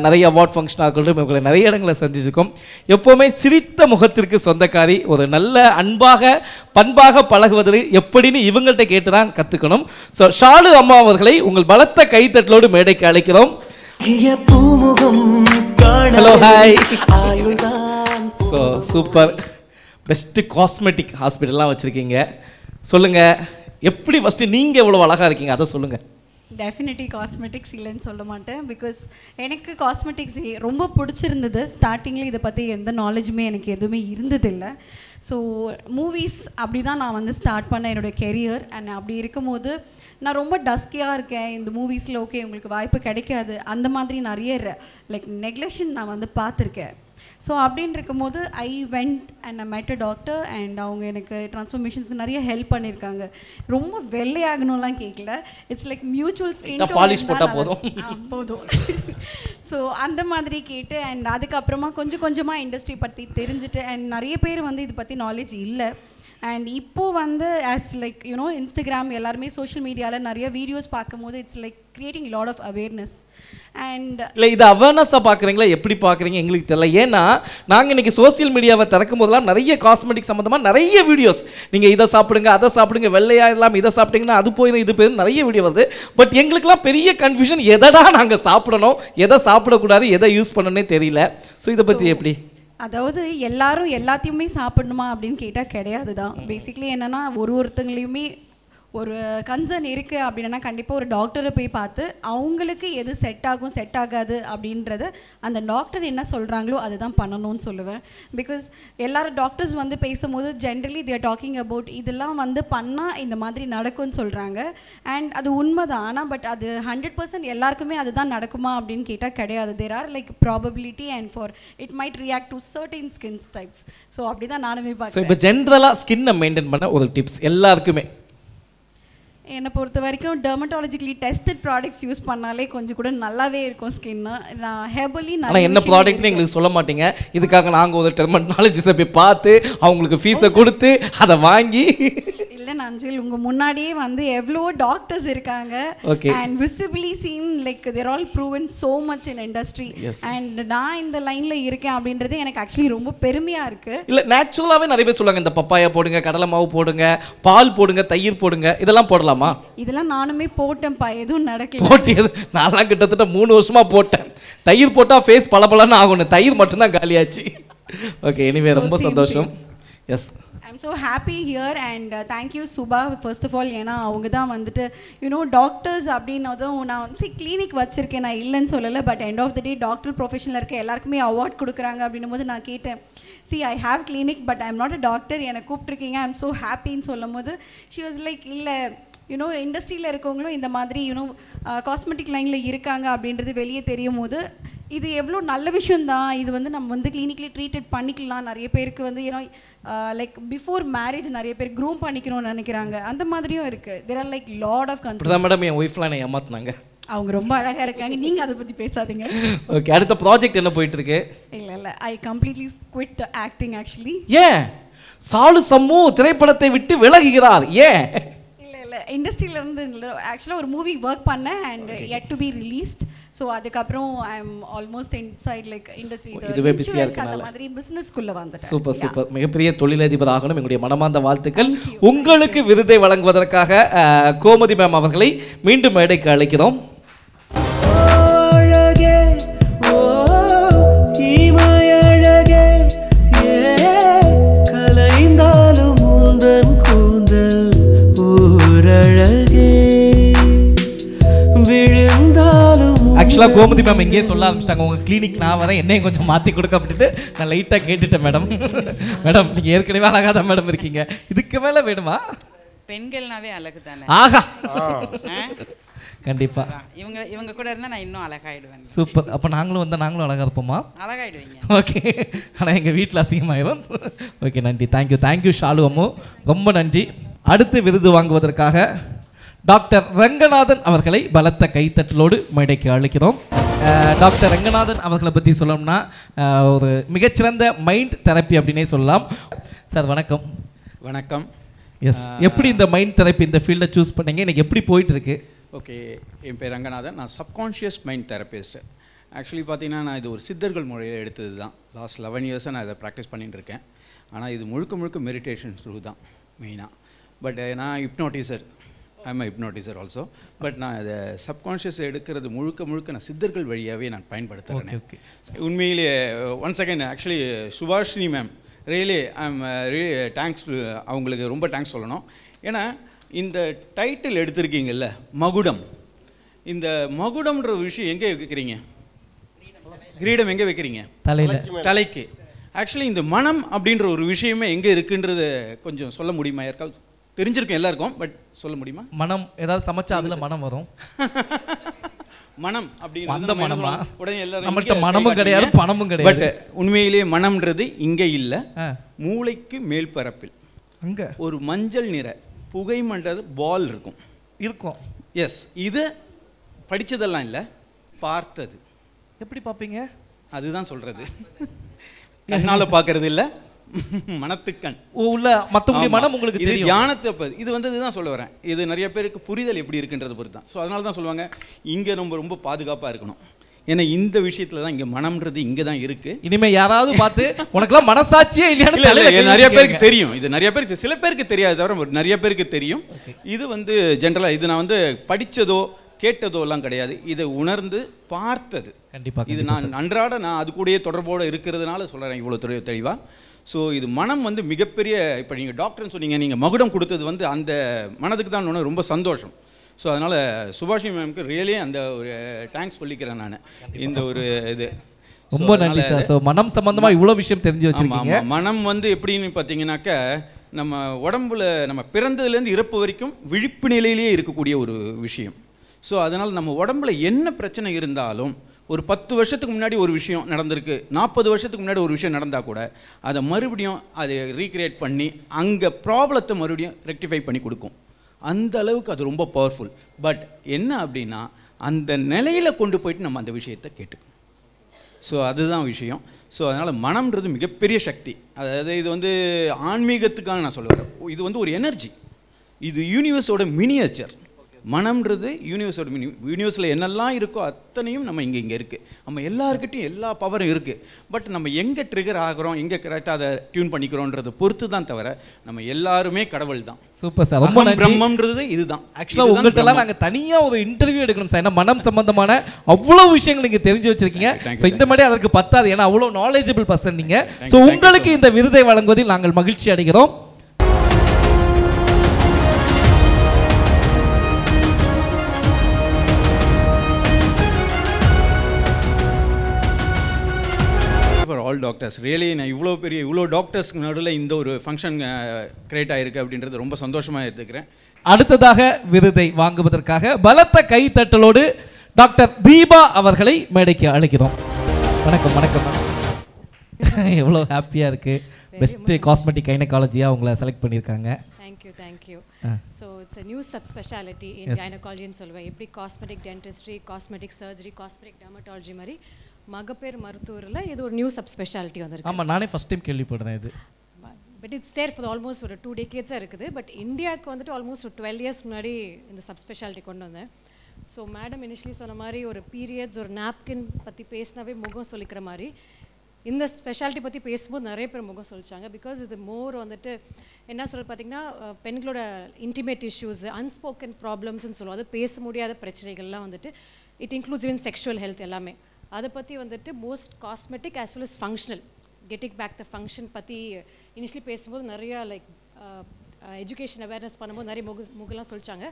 நிறைய அவார்ட் ஃபங்க்ஷனாக இருக்கட்டும், இவங்களை நிறைய இடங்களை சந்திச்சிருக்கோம். எப்போவுமே சிரித்த முகத்திற்கு சொந்தக்காரி, ஒரு நல்ல அன்பாக பண்பாக பழகுவது எப்படின்னு இவங்கள்ட்ட கேட்டு தான் கற்றுக்கணும். ஸோ ஷாலு அம்மா அவர்களை உங்கள் பலத்த கைத்தட்டலோடு மேடைக்கு அழைக்கிறோம். Hello, hi. So super. Best cosmetic ஹாஸ்பிட்டல்லாம் வச்சுருக்கீங்க. சொல்லுங்கள், எப்படி ஃபஸ்ட்டு நீங்கள் எவ்வளோ அழகாக இருக்கீங்க அதை சொல்லுங்கள். டெஃபினெட்லி காஸ்மெட்டிக்ஸ் இல்லைன்னு சொல்ல மாட்டேன். பிகாஸ் எனக்கு காஸ்மெட்டிக்ஸ் ரொம்ப பிடிச்சிருந்தது. ஸ்டார்டிங்கில் இதை பற்றி எந்த நாலேஜுமே எனக்கு எதுவுமே இருந்ததில்லை. ஸோ மூவிஸ் அப்படி தான் நான் வந்து ஸ்டார்ட் பண்ணேன் என்னோடய கெரியர். அண்ட் அப்படி இருக்கும்போது நான் ரொம்ப டஸ்கியாக இருக்கேன். இந்த மூவிஸில் ஓகே உங்களுக்கு வாய்ப்பு கிடைக்காது, அந்த மாதிரி நிறைய லைக் நெக்லெக்ஷன் நான் வந்து பார்த்துருக்கேன். ஸோ அப்படின்னு இருக்கும்போது ஐ வெண்ட் அண்ட் ஐ மெட் அ டாக்டர் அண்ட் அவங்க எனக்கு ட்ரான்ஸ்ஃபர்மேஷன்ஸ்க்கு நிறைய ஹெல்ப் பண்ணியிருக்காங்க. ரொம்ப வெள்ளையாகணும்லாம் கேட்கல, it's like mutual skin polish போட்டால் போதும் போதும். ஸோ அந்த மாதிரி கேட்டு அண்ட் அதுக்கப்புறமா கொஞ்சம் கொஞ்சமாக இண்டஸ்ட்ரி பற்றி தெரிஞ்சுட்டு அண்ட் நிறைய பேர் வந்து இதை பற்றி நாலேஜ் இல்லை. அண்ட் இப்போது வந்து ஆஸ் லைக் யூனோ இன்ஸ்டாகிராம் எல்லாருமே சோஷியல் மீடியாவில் நிறைய வீடியோஸ் பார்க்கும்போது it's like creating lot of awareness. And இல்லை இது அவேர்னஸாக பார்க்குறீங்களா, எப்படி பார்க்குறீங்க எங்களுக்கு தெரியல. ஏன்னா நாங்கள் இன்றைக்கி சோசியல் மீடியாவை திறக்கும் போதெல்லாம் நிறைய காஸ்மெட்டிக் சம்மந்தமாக நிறைய வீடியோஸ், நீங்கள் இதை சாப்பிடுங்க அதை சாப்பிடுங்க வெள்ளையாக இல்லாமல் இதை சாப்பிட்டீங்கன்னா அது போயிடும் இது போயிடும் நிறைய வீடியோ வருது. பட் எங்களுக்கெல்லாம் பெரிய கன்ஃபியூஷன், எதடா நாங்கள் சாப்பிடணும் எதை சாப்பிடக்கூடாது எதை யூஸ் பண்ணணுன்னே தெரியல. ஸோ இதை பற்றி எப்படி? அதாவது எல்லாரும் எல்லாத்தையுமே சாப்பிடணுமா அப்படின்னு கேட்டால் கிடையாது தான். பேசிக்லி என்னென்னா ஒருத்தங்களையுமே ஒரு கன்சர்ன் இருக்குது அப்படின்னா கண்டிப்பாக ஒரு டாக்டரை போய் பார்த்து அவங்களுக்கு எது செட் ஆகும் செட் ஆகாது அப்படின்றத அந்த டாக்டர் என்ன சொல்கிறாங்களோ அதுதான் பண்ணணும்னு சொல்லுவேன். பிகாஸ் எல்லாரும் டாக்டர்ஸ் வந்து பேசும்போது ஜென்ரலி தேர் டாக்கிங் அபவுட் இதெல்லாம் வந்து பண்ணால் இந்த மாதிரி நடக்கும்னு சொல்கிறாங்க. அண்ட் அது உண்மை தான். ஆனால் பட் அது 100% எல்லாருக்குமே அதுதான் நடக்குமா அப்படின்னு கேட்டால் கிடையாது. There are like probability and for it might react to certain skin types. So அப்படி தான் நானுமே பார்க்குறேன். இப்போ ஜென்ரலாக ஸ்கின்னை மெயின்டைன் பண்ண ஒரு டிப்ஸ் எல்லாருக்குமே என்னை பொறுத்த வரைக்கும் டெர்மட்டாலஜிக்கலி டெஸ்டட் ப்ராடக்ட்ஸ் யூஸ் பண்ணாலே கொஞ்சம் கூட நல்லாவே இருக்கும் ஸ்கின்னு. நான் ஹெர்பலி ஆனால் என்ன ப்ராடக்ட்னு எங்களுக்கு சொல்ல மாட்டீங்க. இதுக்காக நாங்கள் ஒரு டெர்மட்டாலஜிஸ்ட்டை போய் பார்த்து அவங்களுக்கு ஃபீஸை கொடுத்து அதை வாங்கி இல்லை நஞ்சில் உங்கள் முன்னாடியே வந்து எவ்வளோ டாக்டர்ஸ் இருக்காங்க and visibly seen like there all proven so much in industry. And நான் இந்த லைனில் இருக்கேன் அப்படின்றது எனக்கு ஆக்சுவலி ரொம்ப பெருமையாக இருக்குது. இல்லை நேச்சுரலாகவே நிறைய பேர் சொல்லுவாங்க இந்த பப்பாயா போடுங்க கடலை மாவு போடுங்க பால் போடுங்க தயிர் போடுங்க இதெல்லாம் போடலாம். இதெல்லாம் நானுமே போட்டேன்ப்பா, எதுவும் நடக்கல. போட்டியது நான்லாம் கிட்டத்தட்ட 3 வருஷமா போட்டேன். தயிர் போட்டால் ஃபேஸ் பளபளன்னு ஆகணும், தயிர் மட்டும்தான் காலியாச்சு. ஓகே எனிவே ரொம்ப சந்தோஷம். Yes I am so happy here and thank you Subha first of all. ஏன்னா அவங்க தான் வந்துட்டு யூனோ டாக்டர்ஸ் அப்படின்னதும் நான் கிளினிக் வச்சுருக்கேன், நான் இல்லைன்னு சொல்லலை. But end of the day doctor ப்ரொஃபஷனில் இருக்க எல்லாருக்குமே அவார்ட் கொடுக்குறாங்க அப்படின்னும் போது நான் கேட்டேன் see I have clinic but I am not a doctor, என்னை கூப்பிட்ருக்கீங்க ஐ எம் ஸோ ஹாப்பின்னு சொல்லும் போது she was like இல்லை யூனோ இண்டஸ்ட்ரியில் இருக்கவங்களும் இந்த மாதிரி யூனோ காஸ்மெட்டிக் லைனில் இருக்காங்க அப்படின்றது வெளியே தெரியும் போது இது எவ்வளோ நல்ல விஷயந்தான். இது வந்து நம்ம வந்து கிளினிக்லேயே ட்ரீட்டட் பண்ணிக்கலாம். நிறைய பேருக்கு வந்து யூனோ லைக் பிஃபோர் மேரேஜ் நிறைய பேர் க்ரூம் பண்ணிக்கணும்னு நினைக்கிறாங்க, அந்த மாதிரியும் இருக்குது. There are like lot of concerns. Madam என் ஒய்ஃப்லாம் என்னை ஏமாத்தினாங்க. அவங்க ரொம்ப அழகாக இருக்காங்க, நீங்கள் அதை பற்றி பேசாதீங்க. ஓகே அடுத்த ப்ராஜெக்ட் என்ன போயிட்டு இருக்கு? இல்லை I completely quit acting actually. ஏன் சாலு சம்மு திரைப்படத்தை விட்டு விலகுகிறார்? ஏன்? இல்லை இண்டஸ்ட்ரியிலேருந்து ஆக்சுவலாக ஒரு மூவி ஒர்க் பண்ணேன் and yet to be released. So அதுக்கப்புறம் I am almost inside like industry இதுவே பிஸியாக இருக்கனால அந்த மாதிரி பிஸ்னஸ்க்குள்ளே வந்துட்டேன். சூப்பர் சூப்பர், மிகப்பெரிய தொழிலதிபர் ஆகணும். எங்களுடைய மனமார்ந்த வாழ்த்துக்கள். உங்களுக்கு விருதை வழங்குவதற்காக கோமதி மேம் அவர்களை மீண்டும் மேடைக்கு அழைக்கிறோம். ஆக்சுவலாக கோமதி மேம் எங்கேயே சொல்ல ஆரம்பிச்சிட்டாங்க உங்கள் கிளினிக் நான் வரேன் என்னையும் கொஞ்சம் மாற்றி கொடுக்க அப்படின்ட்டு நான் லைட்டாக கேட்டுட்டேன். மேடம் மேடம் நீங்கள் ஏற்கனவே அழகாக தான் மேடம் இருக்கீங்க, இதுக்கு மேலே வேணுமா? பெண்கள்னாவே அழகு தானே. ஆஹா கண்டிப்பா இவங்க கூட இருந்தால் நான் இன்னும் அழகாயிடுவேன். சூப்பர். அப்போ நாங்களும் வந்தால் நாங்களும் அழகாக இருப்போமா? அழகாயிடுவீங்க. ஓகே ஆனால் எங்கள் வீட்டில் அசிங்கமாயிரும். ஓகே நன்றி, தேங்க்யூ ஷாலு அம்மு, ரொம்ப நன்றி. அடுத்து விருது வாங்குவதற்காக டாக்டர் ரங்கநாதன் அவர்களை பலத்த கைத்தட்டலோடு மேடைக்கு அழைக்கிறோம். டாக்டர் ரங்கநாதன் அவர்களை பற்றி சொல்லணும்னா ஒரு மிகச்சிறந்த மைண்ட் தெரப்பி அப்படின்னே சொல்லலாம். சார் வணக்கம். வணக்கம். எஸ் எப்படி இந்த மைண்ட் தெரப்பி இந்த ஃபீல்டை சூஸ் பண்ணீங்க, எனக்கு எப்படி போயிட்டு இருக்கு? ஓகே என் பேர் ரங்கநாதன், நான் சப்கான்ஷியஸ் மைண்ட் தெரப்பிஸ்ட்டு. ஆக்சுவலி பார்த்தீங்கன்னா நான் இது ஒரு சித்தர்கள் முறையில் எடுத்தது தான். லாஸ்ட் 11 இயர்ஸாக நான் இதை ப்ராக்டிஸ் பண்ணிட்டு இருக்கேன். ஆனால் இது முழுக்க மெடிடேஷன் த்ரூ தான் மெயினாக. பட் நான் ஹிப்னோட்டிசர், ஐம் ஹிப்னோட்டிசர் ஆல்சோ. பட் நான் அதை சப்கான்ஷியஸ் எடுக்கிறது முழுக்க நான் சித்தர்கள் வழியாகவே நான் பயன்படுத்துகிறேன். ஓகே உண்மையிலேயே one second actually Subhashini ma'am really I'm really thanks, அவங்களுக்கு ரொம்ப தேங்க்ஸ் சொல்லணும். ஏன்னா இந்த டைட்டில் எடுத்திருக்கீங்கல்ல மகுடம், இந்த மகுடம்ன்ற விஷயம் எங்கே வைக்கிறீங்க? கிரீடம் எங்கே வைக்கிறீங்க? தலைக்கு. ஆக்சுவலி இந்த மனம் அப்படின்ற ஒரு விஷயமே எங்கே இருக்குன்றது கொஞ்சம் சொல்ல முடியுமா? யாருக்காவது தெரிஞ்சிருக்கும் எல்லாருக்கும், பட் சொல்ல முடியுமா? மனம் ஏதாவது சமைச்சா அதில் மனம் வரும். மனம் அப்படிங்கிறது அந்த நம்ம என்ன மனமா? சொல்றோம்? உடனே எல்லாரும் நம்மள்ட்ட இங்க மனமும் கை கிடையாது, காட்டுறீங்க. பணமும் கிடையாது. பட் உண்மையிலேயே மனம்ன்றது இங்கே இல்லை, மூளைக்கு மேல் பரப்பில் அங்க ஒரு மஞ்சள் நிற புகை மண்டல பால் இருக்கும். எஸ், இது படிச்சதெல்லாம் இல்லை, பார்த்தது. எப்படி பார்ப்பீங்க? அதுதான் சொல்றது. கண்ணால பார்க்கறது இல்லை, மனத்துக்கண். உள்ள மத்தவங்களுடைய மனம் உங்களுக்கு இது தெரியும். தியானத்தை இது வந்து இதுதான் சொல்ல வரேன். இது நிறைய பேருக்கு புரிதல் எப்படி இருக்குன்றது பொறுத்து தான். ஸோ அதனால தான் சொல்லுவாங்க இங்கே ரொம்ப ரொம்ப பாதுகாப்பாக இருக்கணும். ஏன்னா இந்த விஷயத்துல தான் இங்கே மனம்ன்றது இங்கே தான் இருக்கு. இனிமே யாராவது பார்த்து உனக்கெல்லாம் மனசாட்சியே இல்லையான்னு நிறைய பேருக்கு தெரியும். இது நிறைய பேருக்கு, சில பேருக்கு தெரியாது தவிர நிறைய பேருக்கு தெரியும். இது வந்து ஜென்ரலாக இது நான் வந்து படித்ததோ கேட்டதோ எல்லாம் கிடையாது, இதை உணர்ந்து பார்த்தது. கண்டிப்பா இது நான் அன்றாட நான் அது கூடயே தொடர்போடு இருக்கிறதுனால சொல்கிறேன் இவ்வளோ தெளிவாக. ஸோ இது மனம் வந்து மிகப்பெரிய, இப்போ நீங்கள் டாக்டர்னு சொன்னீங்க, நீங்கள் மகுடம் கொடுத்தது வந்து அந்த மனதுக்கு தான் ரொம்ப சந்தோஷம். ஸோ அதனால் சுபாஷினி மேம்க்கு ரியலி அந்த ஒரு தேங்க்ஸ் சொல்லிக்கிறேன் நான். இந்த ஒரு இது ரொம்ப நன்றி சார். ஸோ மனம் சம்பந்தமாக இவ்வளோ விஷயம் தெரிஞ்சு வச்சிருக்கீங்க. மனம் வந்து எப்படின்னு பார்த்தீங்கன்னாக்க நம்ம உடம்புல நம்ம பிறந்ததுலேருந்து இறப்பு வரைக்கும் விழிப்பு நிலையிலேயே இருக்கக்கூடிய ஒரு விஷயம். ஸோ அதனால் நம்ம உடம்புல என்ன பிரச்சனை இருந்தாலும் ஒரு 10 வருஷத்துக்கு முன்னாடி ஒரு விஷயம் நடந்திருக்கு, 40 வருஷத்துக்கு முன்னாடி ஒரு விஷயம் நடந்தால் கூட அதை மறுபடியும் அதை ரீக்ரியேட் பண்ணி அங்கே ப்ராப்ளத்தை மறுபடியும் ரெக்டிஃபை பண்ணி கொடுக்கும். அந்த அளவுக்கு அது ரொம்ப பவர்ஃபுல். பட் என்ன அப்படின்னா அந்த நிலையில் கொண்டு போயிட்டு நம்ம அந்த விஷயத்தை கேட்டுக்கணும். ஸோ அதுதான் விஷயம். ஸோ அதனால் மனம்ன்றது மிகப்பெரிய சக்தி. அதாவது இது வந்து ஆன்மீகத்துக்காக நான் சொல்ல வரேன். இது வந்து ஒரு எனர்ஜி, இது யூனிவர்ஸோட மினியேச்சர். மனம்ன்றது யூனிவர்ஸோட யூனிவர்ஸில் என்னெல்லாம் இருக்கோ அத்தனையும் நம்ம இங்கே இருக்குது. நம்ம எல்லாருக்கிட்டையும் எல்லா பவரும் இருக்குது. பட் நம்ம எங்கே ட்ரிகர் ஆகிறோம், எங்கே கரெக்டாக அதை டியூன் பண்ணிக்கிறோன்றதை பொறுத்து தான் தவிர நம்ம எல்லாருமே கடவுள் தான். சூப்பர் சார், ரொம்ப நன்றி. பிரம்மம்ன்றது இதுதான். ஆக்சுவலாக உங்கள்கிட்டலாம் நாங்கள் தனியாக ஒரு இன்டர்வியூ எடுக்கணும் சார். ஏன்னா மனம் சம்பந்தமான அவ்வளோ விஷயங்கள் நீங்கள் தெரிஞ்சு வச்சிருக்கீங்க. ஸோ இந்த மாதிரி அதற்கு பத்தாது, ஏன்னா அவ்வளோ நாலேஜபிள் பர்சன் நீங்கள். ஸோ உங்களுக்கு இந்த விருதை வழங்குவதில் நாங்கள் மகிழ்ச்சி அடைகிறோம். ஃபார் ஆல் டாக்டர்ஸ் ரியலி நான் இவ்வளோ டாக்டர்ஸ்க்கு நடுவில் இந்த ஒரு ஃபங்க்ஷன் கிரியேட் ஆகிருக்கு அப்படின்றது ரொம்ப சந்தோஷமாக எடுத்துக்கிறேன். அடுத்ததாக விருதை வாங்குவதற்காக பலத்த கைத்தட்டலோடு டாக்டர் தீபா அவர்களை மேடைக்கு அழைக்கிறோம். வணக்கம். வணக்கம். எவ்வளோ ஹாப்பியாக இருக்குது. பெஸ்ட்டு காஸ்மெட்டிக் கைனகாலஜியாக உங்களை செலக்ட் பண்ணியிருக்காங்க. Thank you. So it's a new subspeciality in கைனகாலஜின்னு சொல்லுவேன். எப்படி cosmetic dentistry, cosmetic surgery, cosmetic dermatology மாதிரி மகப்பேறு மருத்துவரில் இது ஒரு நியூ சப்ஸ்பெஷாலிட்டி வந்திருக்கு. ஆமாம், நானே ஃபஸ்ட் டைம் கேள்விப்படுறேன் இது. But it's there for almost ஒரு 2 decades இருக்குது. பட் இந்தியாவுக்கு வந்துட்டு ஆல்மோஸ்ட் ஒரு 12 years முன்னாடி இந்த சப்ஸ்பெஷாலிட்டி கொண்டு வந்தேன். ஸோ மேடம் இனிஷியலி சொன்ன மாதிரி ஒரு பீரியட்ஸ், ஒரு நாப்கின் பற்றி பேசினாவே முகம் சொல்லிக்கிற மாதிரி இந்த ஸ்பெஷாலிட்டி பற்றி பேசும்போது நிறைய பேர் முகம் சொல்லிச்சாங்க. பிகாஸ் இது மோர் வந்துட்டு என்ன சொல்ல பார்த்தீங்கன்னா பெண்களோட இன்டிமேட் இஷ்யூஸ், அன்ஸ்போக்கன் ப்ராப்ளம்ஸ்னு சொல்லுவோம். அது பேச முடியாத பிரச்சனைகள்லாம் வந்துட்டு it includes in sexual health எல்லாமே. அதை பற்றி வந்துட்டு most cosmetic as well as functional, getting back the function பற்றி இனிஷியலி பேசும்போது நிறையா லைக் எஜுகேஷன் அவேர்னஸ் பண்ணும்போது நிறைய முகெல்லாம் சொல்லிச்சாங்க.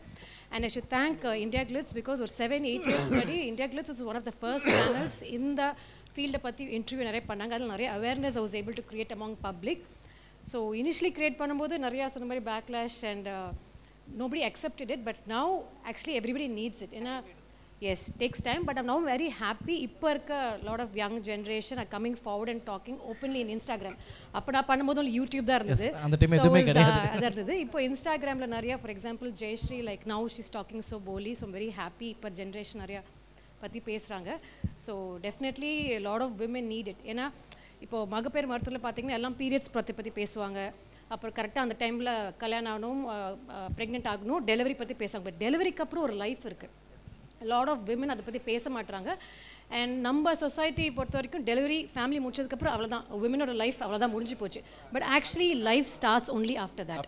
And I should thank India Glitz because ஒரு 7-8 years முன்னாடி India Glitz was one of the first channels இந்த ஃபீல்டை பற்றி இன்டர்வியூ நிறைய பண்ணாங்க. அதில் நிறைய awareness I was able to create among public. So initially create பண்ணும்போது நிறையா சொன்ன மாதிரி backlash and nobody accepted it. But now actually everybody needs it. ஏன்னா yes, takes time, but I'm now very happy. இப்போ இருக்க lot of young generation are coming forward and talking openly in Instagram. அப்போ நான் பண்ணும்போது யூடியூப் தான் இருந்தது, அந்த டைம் எதுவுமே கிடையாது. அதான் இருந்தது. இப்போ இன்ஸ்டாகிராமில் நிறையா, for example Jayashree, like now she's talking so போலி. ஸோ வெரி ஹாப்பி இப்போ ஜென்ரேஷன் நிறையா பற்றி பேசுகிறாங்க. So definitely lot of women need it. ஏன்னா இப்போது மகப்பேறு மருத்துவத்தில் பார்த்தீங்கன்னா எல்லாம் பீரியட்ஸ் பற்றி பேசுவாங்க. அப்புறம் கரெக்டாக அந்த டைமில் கல்யாணம் ஆகணும், ப்ரெக்னென்ட் ஆகணும், டெலிவரி பற்றி பேசுவாங்க. பட் டெலிவரிக்கு அப்புறம் ஒரு லைஃப் இருக்குது. லாட் ஆஃப் விமன் அதை பற்றி பேச மாட்டுறாங்க. அண்ட் நம்ம சொசைட்டி பொறுத்த வரைக்கும் டெலிவரி ஃபேமிலி முடிச்சதுக்கப்புறம் அவ்வளோதான், விமனோட லைஃப் அவ்வளோதான் முடிஞ்சு போச்சு. But actually life starts only after that.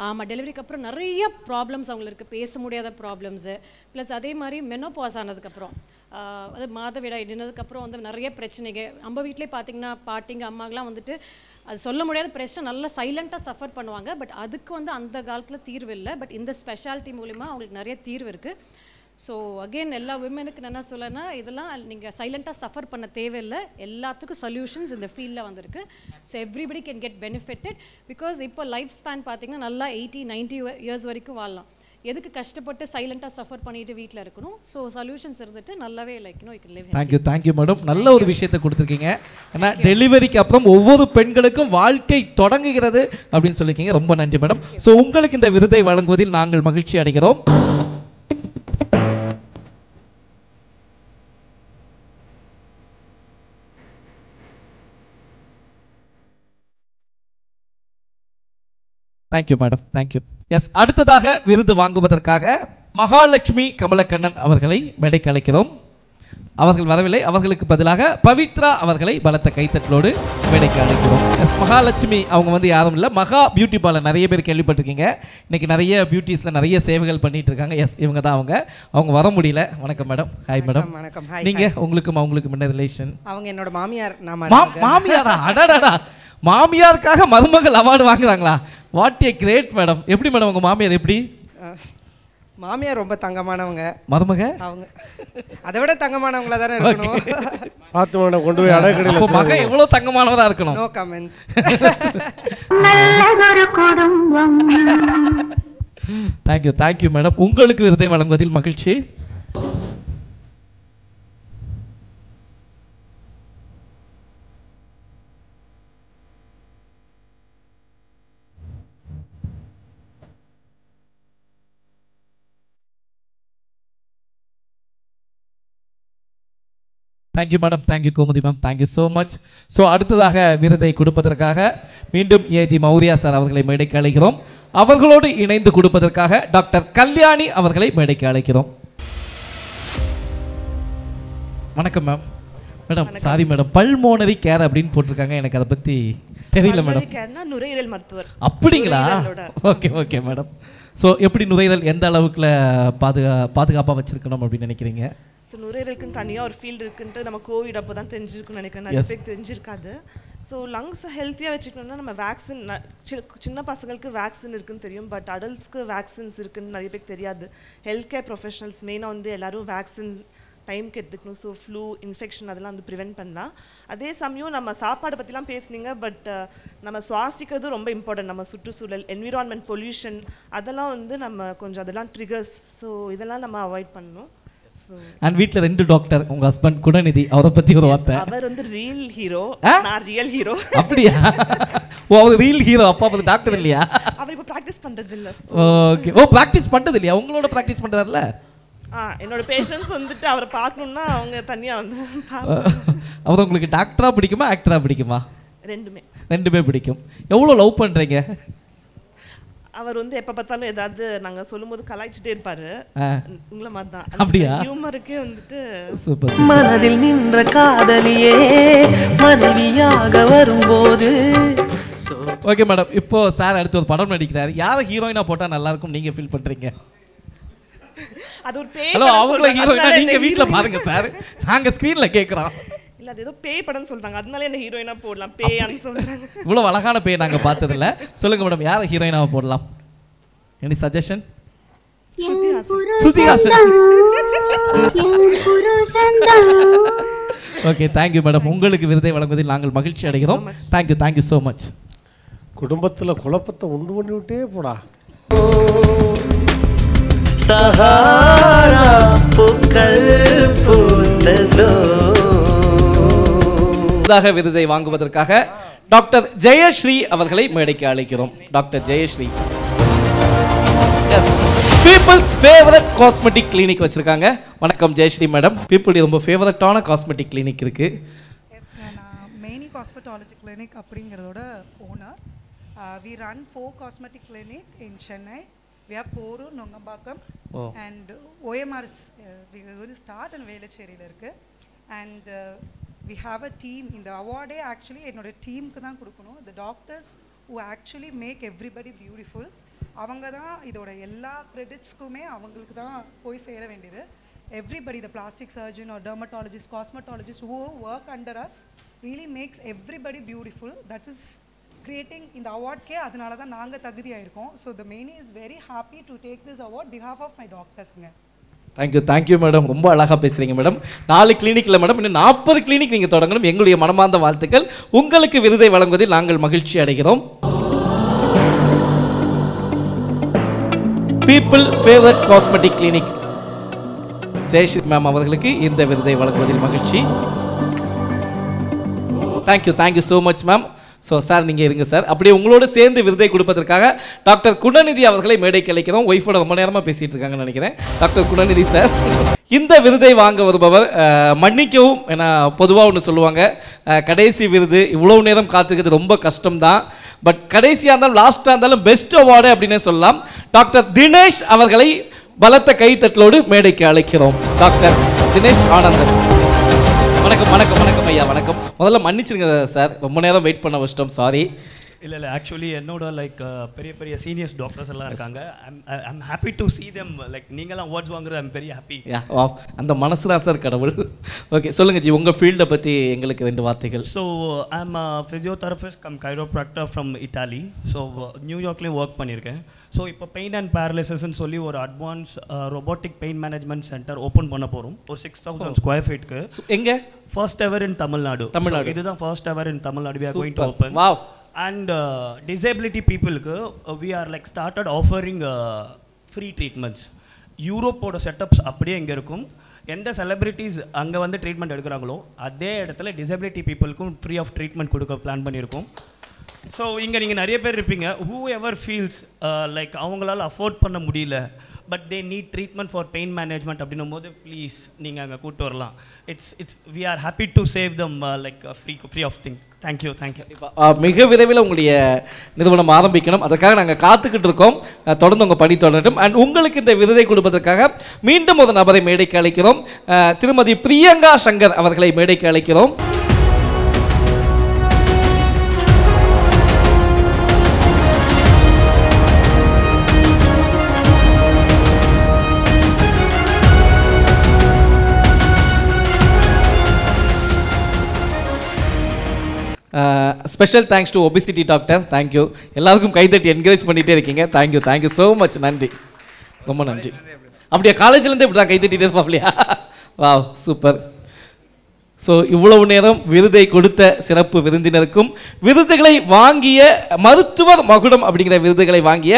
ஆமாம், டெலிவரிக்கு அப்புறம் நிறைய ப்ராப்ளம்ஸ் அவங்களுக்கு, பேச முடியாத ப்ராப்ளம்ஸு, ப்ளஸ் அதே மாதிரி மெனோபாஸ் ஆனதுக்கப்புறம், அது மாதவிடாய் நின்னதுக்கப்புறம் வந்து நிறைய பிரச்சனைகள். நம்ம வீட்டிலே பார்த்தீங்கன்னா பாட்டிங்க அம்மாங்கெலாம் வந்துட்டு அது சொல்ல முடியாத பிரச்சனை நல்லா சைலண்ட்டாக சஃபர் பண்ணுவாங்க. பட் அதுக்கு வந்து அந்த காலத்தில் தீர்வு இல்லை. பட் இந்த ஸ்பெஷாலிட்டி மூலிமா அவங்களுக்கு நிறைய தீர்வு இருக்குது. ஸோ அகெயின் எல்லா விமனுக்கு என்ன சொல்லனா, இதெல்லாம் நீங்கள் சைலண்ட்டாக சஃபர் பண்ண தேவையில்லை. எல்லாத்துக்கும் சொல்யூஷன்ஸ் இந்த ஃபீல்டில் வந்திருக்கு. So everybody can get benefited. Because இப்போ லைஃப் ஸ்பேன் பார்த்தீங்கன்னா நல்லா 80-90 years வரைக்கும் வாழலாம். எதுக்கு கஷ்டப்பட்டு சைலண்டாக சஃபர் பண்ணிட்டு வீட்டில் இருக்கணும். ஸோ சொல்யூஷன்ஸ் இருந்துட்டு நல்லாவே like you can live. Thank you madam, நல்ல ஒரு விஷயத்தை கொடுத்துருக்கீங்க. ஏன்னா டெலிவரிக்கு அப்புறம் ஒவ்வொரு பெண்களுக்கும் வாழ்க்கை தொடங்குகிறது அப்படின்னு சொல்லியிருக்கீங்க. ரொம்ப நன்றி மேடம். ஸோ உங்களுக்கு இந்த விருதை வழங்குவதில் நாங்கள் மகிழ்ச்சி அடைகிறோம். Thank you madam, thank you. எஸ், அடுத்ததாக விருது வாங்குவதற்காக மகாலட்சுமி கமலக்கண்ணன் அவர்களை மேடைக்கு அழைக்கிறோம். அவர்கள் வரவில்லை, அவர்களுக்கு பதிலாக பவித்ரா அவர்களை பலத்த கைத்தட்டலோடு மேடைக்கு அழைக்கிறோம். எஸ், மகாலட்சுமி அவங்க வந்து யாரும் இல்லை, மகா பியூட்டி பார்லர். நிறைய பேர் கேள்விப்பட்டிருக்கீங்க. இன்றைக்கி நிறைய பியூட்டிஸில் நிறைய சேவைகள் பண்ணிட்டு இருக்காங்க. எஸ், இவங்க தான் அவங்க வர முடியல. வணக்கம் மேடம். Hi madam. வணக்கம். ஹாய். நீங்கள் உங்களுக்கு என்ன ரிலேஷன்? அவங்க என்னோட மாமியார். மாமியாரா? அடாடா, மாமியாருக்காக மருமகள் அவார்டு வாங்குறாங்களா? What a great madam. எப்படி மேடம் உங்கள் மாமியார் எப்படி? மாமியார் ரொம்ப தங்கமானவங்க. மருமக அவங்க அதை விட தங்கமானவங்களா தானே இருக்கணும். பார்த்து மேடம், கொண்டு போய் அடக்கடையில். அப்போ மகன் எவ்வளோ தங்கமானவராக இருக்கணும்? No comment. Thank you madam. உங்களுக்கு விருதை வழங்குவதில் மகிழ்ச்சி. Thank you madam, thank you Gomathi ma'am, thank you so much. So அடுத்ததாக விருதை கொடுப்பதற்காக மீண்டும் ஏஜி மௌரியா சார் அவர்களை மேடைக்கு அழைக்கிறோம். அவர்களோடு இணைந்து கொடுப்பதற்காக டாக்டர் கல்யாணி அவர்களை மேடைக்கு அழைக்கிறோம். வணக்கம் ma'am. Madam sorry madam, pulmonary care அப்படின்னு போட்டிருக்காங்க, எனக்கு அதை பற்றி தெரியல மேடம். நுரையீரல் மருத்துவர். அப்படிங்களா? Okay madam. ஸோ எப்படி நுரையீரல் எந்த அளவுக்குள்ள பாதுகாப்பாக வச்சுருக்கணும் அப்படின்னு நினைக்கிறீங்க? ஸோ நுரையீரலுக்குன்னு தனியாக ஒரு ஃபீல்டு இருக்குன்ட்டு நம்ம கோவிட் அப்போ தான் தெரிஞ்சிருக்குன்னு நினைக்கிறேன். நிறைய பேருக்கு தெரிஞ்சிருக்காது. ஸோ லங்ஸை ஹெல்த்தியாக வச்சுக்கணும்னா நம்ம வேக்சின், சின்ன பசங்களுக்கு வேக்சின் இருக்குன்னு தெரியும், பட் அடல்ட்ஸ்க்கு வேக்சின்ஸ் இருக்குன்னு நிறைய பேருக்கு தெரியாது. ஹெல்த் கேர் ப்ரொஃபஷனல்ஸ் மெயினாக வந்து எல்லோரும் வேக்சின் டைமுக்கு எடுத்துக்கணும். ஸோ ஃப்ளூ இன்ஃபெக்ஷன் அதெல்லாம் வந்து ப்ரிவென்ட் பண்ணலாம். அதே சமயம் நம்ம சாப்பாடை பற்றிலாம் பேசுனீங்க, பட் நம்ம சுவாசிக்கிறது ரொம்ப இம்பார்ட்டன்ட். நம்ம சுற்றுச்சூழல், என்விரான்மெண்ட், பொல்யூஷன் அதெல்லாம் வந்து நம்ம கொஞ்சம் அதெல்லாம் ட்ரிகர்ஸ். ஸோ இதெல்லாம் நம்ம அவாய்ட் பண்ணணும். அண்ட் வீட்டில் 2 டாக்டர், உங்கள் ஹஸ்பண்ட் குணநிதி, அவரை பற்றி ஒரு வார்த்தை. அவர் வந்து ரியல் ஹீரோ, நான் ரியல் ஹீரோ. அப்படியா? ஓ, அவர் ரியல் ஹீரோ. அப்பா வந்து டாக்டர் இல்லையா? அவர் இப்போ ப்ராக்டிஸ் பண்ணுறது இல்லை. ஓகே. ஓ, ப்ராக்டிஸ் பண்ணுறது இல்லையா? உங்களோட ப்ராக்டிஸ் பண்ணுறாருல? என்னோட பேஷண்ட்ஸ் வந்துட்டு அவரை பார்க்கணுன்னா அவங்க தனியாக வந்து. அவர் உங்களுக்கு டாக்டராக பிடிக்குமா ஆக்டராக பிடிக்குமா? ரெண்டுமே பிடிக்கும். எவ்வளோ லவ் பண்ணுறீங்க? அவர் வந்து எப்போ பார்த்தாலும் ஏதாவது நாங்கள் சொல்லும்போது கலாய்ச்சிட்டே இருப்பாரு. உங்களை மாதிரி தான். அப்படியா? ஹியூமருக்கே வந்துட்டு சூப்பர். மனதில் நின்ற காதலியே மனைவியாக வரும்போது. ஓகே மேடம், இப்போ சார் அடுத்து ஒரு படம் நடிக்கிறாரு. யாரை ஹீரோயினா போட்டால் நல்லா இருக்கும் நீங்க ஃபீல் பண்றீங்க? அது ஒரு பேய். ஹலோ, அவங்கள ஹீரோயினா நீங்க வீட்ல பாருங்க சார், நாங்க ஸ்கிரீன்ல கேக்குறோம். இல்ல, அது ஏதோ பேய் படம்னு சொல்றாங்க, அதனால என்ன ஹீரோயினா போடலாம் பேய்னு சொல்றாங்க. இவ்வளவு அழகான பேய் நாங்க பார்த்தது இல்ல. சொல்லுங்க மேடம், யாரை ஹீரோயினாவை போடலாம்? Any suggestion? Shruti Haasan. Okay, thank you madam. உங்களுக்கு விருதை வழங்குவதில் நாங்கள் மகிழ்ச்சி அடைகிறோம். Thank you so much. குடும்பத்தில் குழப்பத்தை உண்டு பண்ணி விட்டே போடா. சஹாரா பூக்கள் பூத்ததோ. விருதை வாங்குவதற்காக டாக்டர் ஜெயஸ்ரீ அவர்களை மேடைக்கு அழைக்கிறோம். Doctor Jayashree people's favourite cosmetic clinic வச்சிருக்காங்க. வணக்கம் ஜெயஸ்ரீ மேடம். பீப்புள் ரொம்ப ஃபேவரட்டான காஸ்மெட்டிக் கிளினிக் இருக்கு. எஸ், நான் மெய்னி காஸ்மெட்டாலஜி கிளினிக் அப்படிங்கிறதோட owner. We run 4 cosmetic clinic in Chennai. We have Porur, Nongambakam, and OMRs. We are going to start in Velacheriyil irukku, and we have a team. In the award actually என்னோட டீமுக்கு தான் கொடுக்கணும். The doctors who actually make everybody beautiful. அவங்க தான் இதோட எல்லா கிரெடிட்ஸ்க்குமே அவங்களுக்கு தான் போய் சேர வேண்டியது. Everybody, the plastic surgeon or dermatologist, cosmetologist who work under us really makes everybody beautiful. That is creating in the award ke adnala da naanga thagudhiya irukom. So the main is very happy to take this award behalf of my doctors nga. Thank you madam. ரொம்ப அழகாக பேசுகிறீங்க மேடம். 4 கிளினிக்கில் மேடம், இன்னும் 40 கிளினிக் நீங்கள் தொடங்கணும். எங்களுடைய மனமார்ந்த வாழ்த்துக்கள். உங்களுக்கு விருதை வழங்குவதில் நாங்கள் மகிழ்ச்சி அடைகிறோம். People favourite cosmetic clinic Jayashree ma'am அவர்களுக்கு இந்த விருதை வழங்குவதில் மகிழ்ச்சி. Thank you so much ma'am. So sir நீங்கள் இருங்க சார். அப்படியே உங்களோட சேர்ந்து விருதை கொடுப்பதற்காக டாக்டர் குணநிதி அவர்களை மேடைக்கு அழைக்கிறோம். ஒய்ஃபோட ரொம்ப நேரமாக பேசிகிட்டு இருக்காங்கன்னு நினைக்கிறேன். டாக்டர் குணநிதி சார், இந்த விருதை வாங்க வருபவர் மன்னிக்கவும், ஏன்னா பொதுவாக ஒன்று சொல்லுவாங்க, கடைசி விருது இவ்வளோ நேரம் காத்துக்கிறது ரொம்ப கஷ்டம்தான். பட் கடைசியாக இருந்தாலும் லாஸ்ட்டாக இருந்தாலும் பெஸ்ட் அவார்டு அப்படின்னு சொல்லலாம். டாக்டர் தினேஷ் அவர்களை பலத்த கைத்தட்டலோடு மேடைக்கு அழைக்கிறோம். டாக்டர் தினேஷ் ஆனந்தன். வணக்கம் வணக்கம் வணக்கம் ஐயா, வணக்கம். முதல்ல மன்னிச்சிருங்க சார், ரொம்ப நேரம் வெயிட் பண்ண வச்சிட்டோம், சாரி. இல்லை ஆக்சுவலி என்னோட லைக் பெரிய பெரிய சீனியர்ஸ் டாக்டர்ஸ் எல்லாம் இருக்காங்க. I'm happy to see them. Like நீங்களாம் அவார்ட்ஸ் வாங்குறது ஐம் வெரி ஹாப்பி. அந்த மனசு தான் சார் கடவுள். ஓகே சொல்லுங்க ஜி, உங்கள் ஃபீல்டை பற்றி எங்களுக்கு 2 வார்த்தைகள். So I'm physiotherapist cum chiropractor from Italy. So நியூயார்க்லேயும் ஒர்க் பண்ணியிருக்கேன். ஸோ இப்போ பெயின் அண்ட் பேரலிசிஸ்ன்னு சொல்லி ஒரு advance robotic pain management centre open பண்ண போகிறோம் ஒரு 6000 ஸ்கொயர் ஃபீட்க்கு. எங்கே? First ever in Tamil Nadu. இதுதான் first ever in Tamil Nadu. we are going to open. Wow. And disability people we are like started offering free treatments. யூரோப்போட செட்டப்ஸ் அப்படியே இங்கே இருக்கும். எந்த செலிபிரிட்டிஸ் அங்கே வந்து ட்ரீட்மெண்ட் எடுக்கிறாங்களோ அதே இடத்துல டிசபிலிட்டி பீப்புளுக்கும் ஃப்ரீ ஆஃப் ட்ரீட்மெண்ட் கொடுக்க பிளான் பண்ணியிருக்கோம். ஸோ இங்கே நீங்கள் நிறைய பேர் இருப்பீங்க, ஹூ எவர் ஃபீல்ஸ் லைக் அவங்களால அஃபோர்ட் பண்ண முடியல, but they need treatment for pain management அப்படின்னும் போது ப்ளீஸ் நீங்கள் அங்கே கூப்பிட்டு வரலாம். It's we are happy to save them like free of thing. Thank you. மிக விரைவில் உங்களுடைய நிறுவனம் ஆரம்பிக்கணும், அதற்காக நாங்கள் காத்துக்கிட்டு இருக்கோம். தொடர்ந்து உங்கள் பணி தொடரட்டும். அண்ட் உங்களுக்கு இந்த விருதை கொடுப்பதற்காக மீண்டும் ஒரு நபரை மேடைக்கு அழைக்கிறோம். திருமதி பிரியங்கா சங்கர் அவர்களை மேடைக்கு அழைக்கிறோம். Special thanks to obesity doctor. Thank you. எல்லாருக்கும் கைதட்டி என்கரேஜ் பண்ணிகிட்டே இருக்கீங்க. Thank you so much. நன்றி, ரொம்ப நன்றி. அப்படியே காலேஜ்லேருந்து இப்படி தான் கைதட்டிகிட்டே இருப்பாப்லையா? வா சூப்பர். ஸோ இவ்வளவு நேரம் விருதை கொடுத்த சிறப்பு விருந்தினருக்கும் விருதுகளை வாங்கிய மருத்துவர் மகுடம் அப்படிங்கிற விருதுகளை வாங்கிய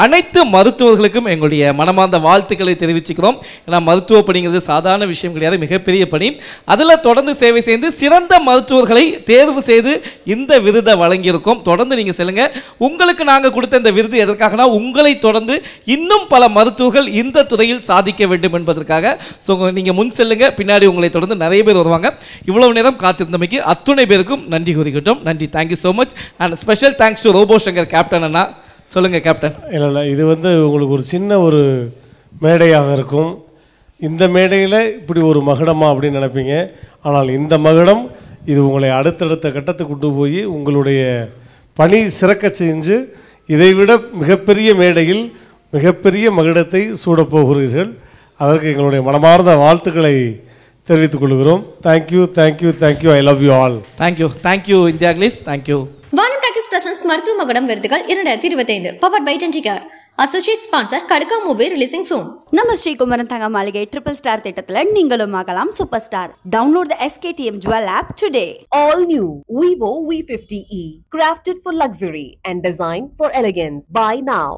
அனைத்து மருத்துவர்களுக்கும் எங்களுடைய மனமார்ந்த வாழ்த்துக்களை தெரிவிச்சுக்கிறோம். ஏன்னா மருத்துவ பணிங்கிறது சாதாரண விஷயம் கிடையாது, மிகப்பெரிய பணி. அதில் தொடர்ந்து சேவை செய்து சிறந்த மருத்துவர்களை தேர்வு செய்து இந்த விருதை வழங்கியிருக்கோம். தொடர்ந்து நீங்கள் சொல்லுங்கள், உங்களுக்கு நாங்கள் கொடுத்த இந்த விருது எதற்காகனா உங்களை தொடர்ந்து இன்னும் பல மருத்துவர்கள் இந்த துறையில் சாதிக்க வேண்டும் என்பதற்காக. ஸோ நீங்கள் முன் செல்லுங்க, பின்னாடி உங்களை தொடர்ந்து நிறைய பேர் வருவாங்க. இவ்வளவு நேரம் காத்திருந்தமைக்கு அத்துணை பேருக்கும் நன்றி கூறிக்கிட்டோம். நன்றி, thank you so much. And special thanks to robo Shankar captain அண்ணா. சொல்லுங்கள் கேப்டன். இல்லை இது வந்து உங்களுக்கு ஒரு சின்ன ஒரு மேடையாக இருக்கும். இந்த மேடையில் இப்படி ஒரு மகுடமா அப்படின்னு நினைப்பீங்க. ஆனால் இந்த மகுடம் இது உங்களை அடுத்தடுத்த கட்டத்துக்கு கொண்டு போய் உங்களுடைய பணி சிறக்க செஞ்சு இதைவிட மிகப்பெரிய மேடையில் மிகப்பெரிய மகுடத்தை சூடப்போகிறீர்கள். அதற்கு எங்களுடைய மனமார்ந்த வாழ்த்துக்களை தெரிவித்துக் கொள்கிறோம். Thank you. I love you all. Thank you India Glitz. Thank you. Vaanam talkies presents மருத்துவ மகுடம் விருதுகள் 2025 powered by Denticare. Associate sponsor Kadukka movie releasing soon. நம்ம ஸ்ரீகுமரன் தங்க மாளிகை ட்ரிபிள் ஸ்டார் திட்டத்தில் நீங்களும் ஆகலாம் super star. Download the SKTM Jewel app today. All new Vivo V50e, crafted for luxury and designed for elegance. Buy now.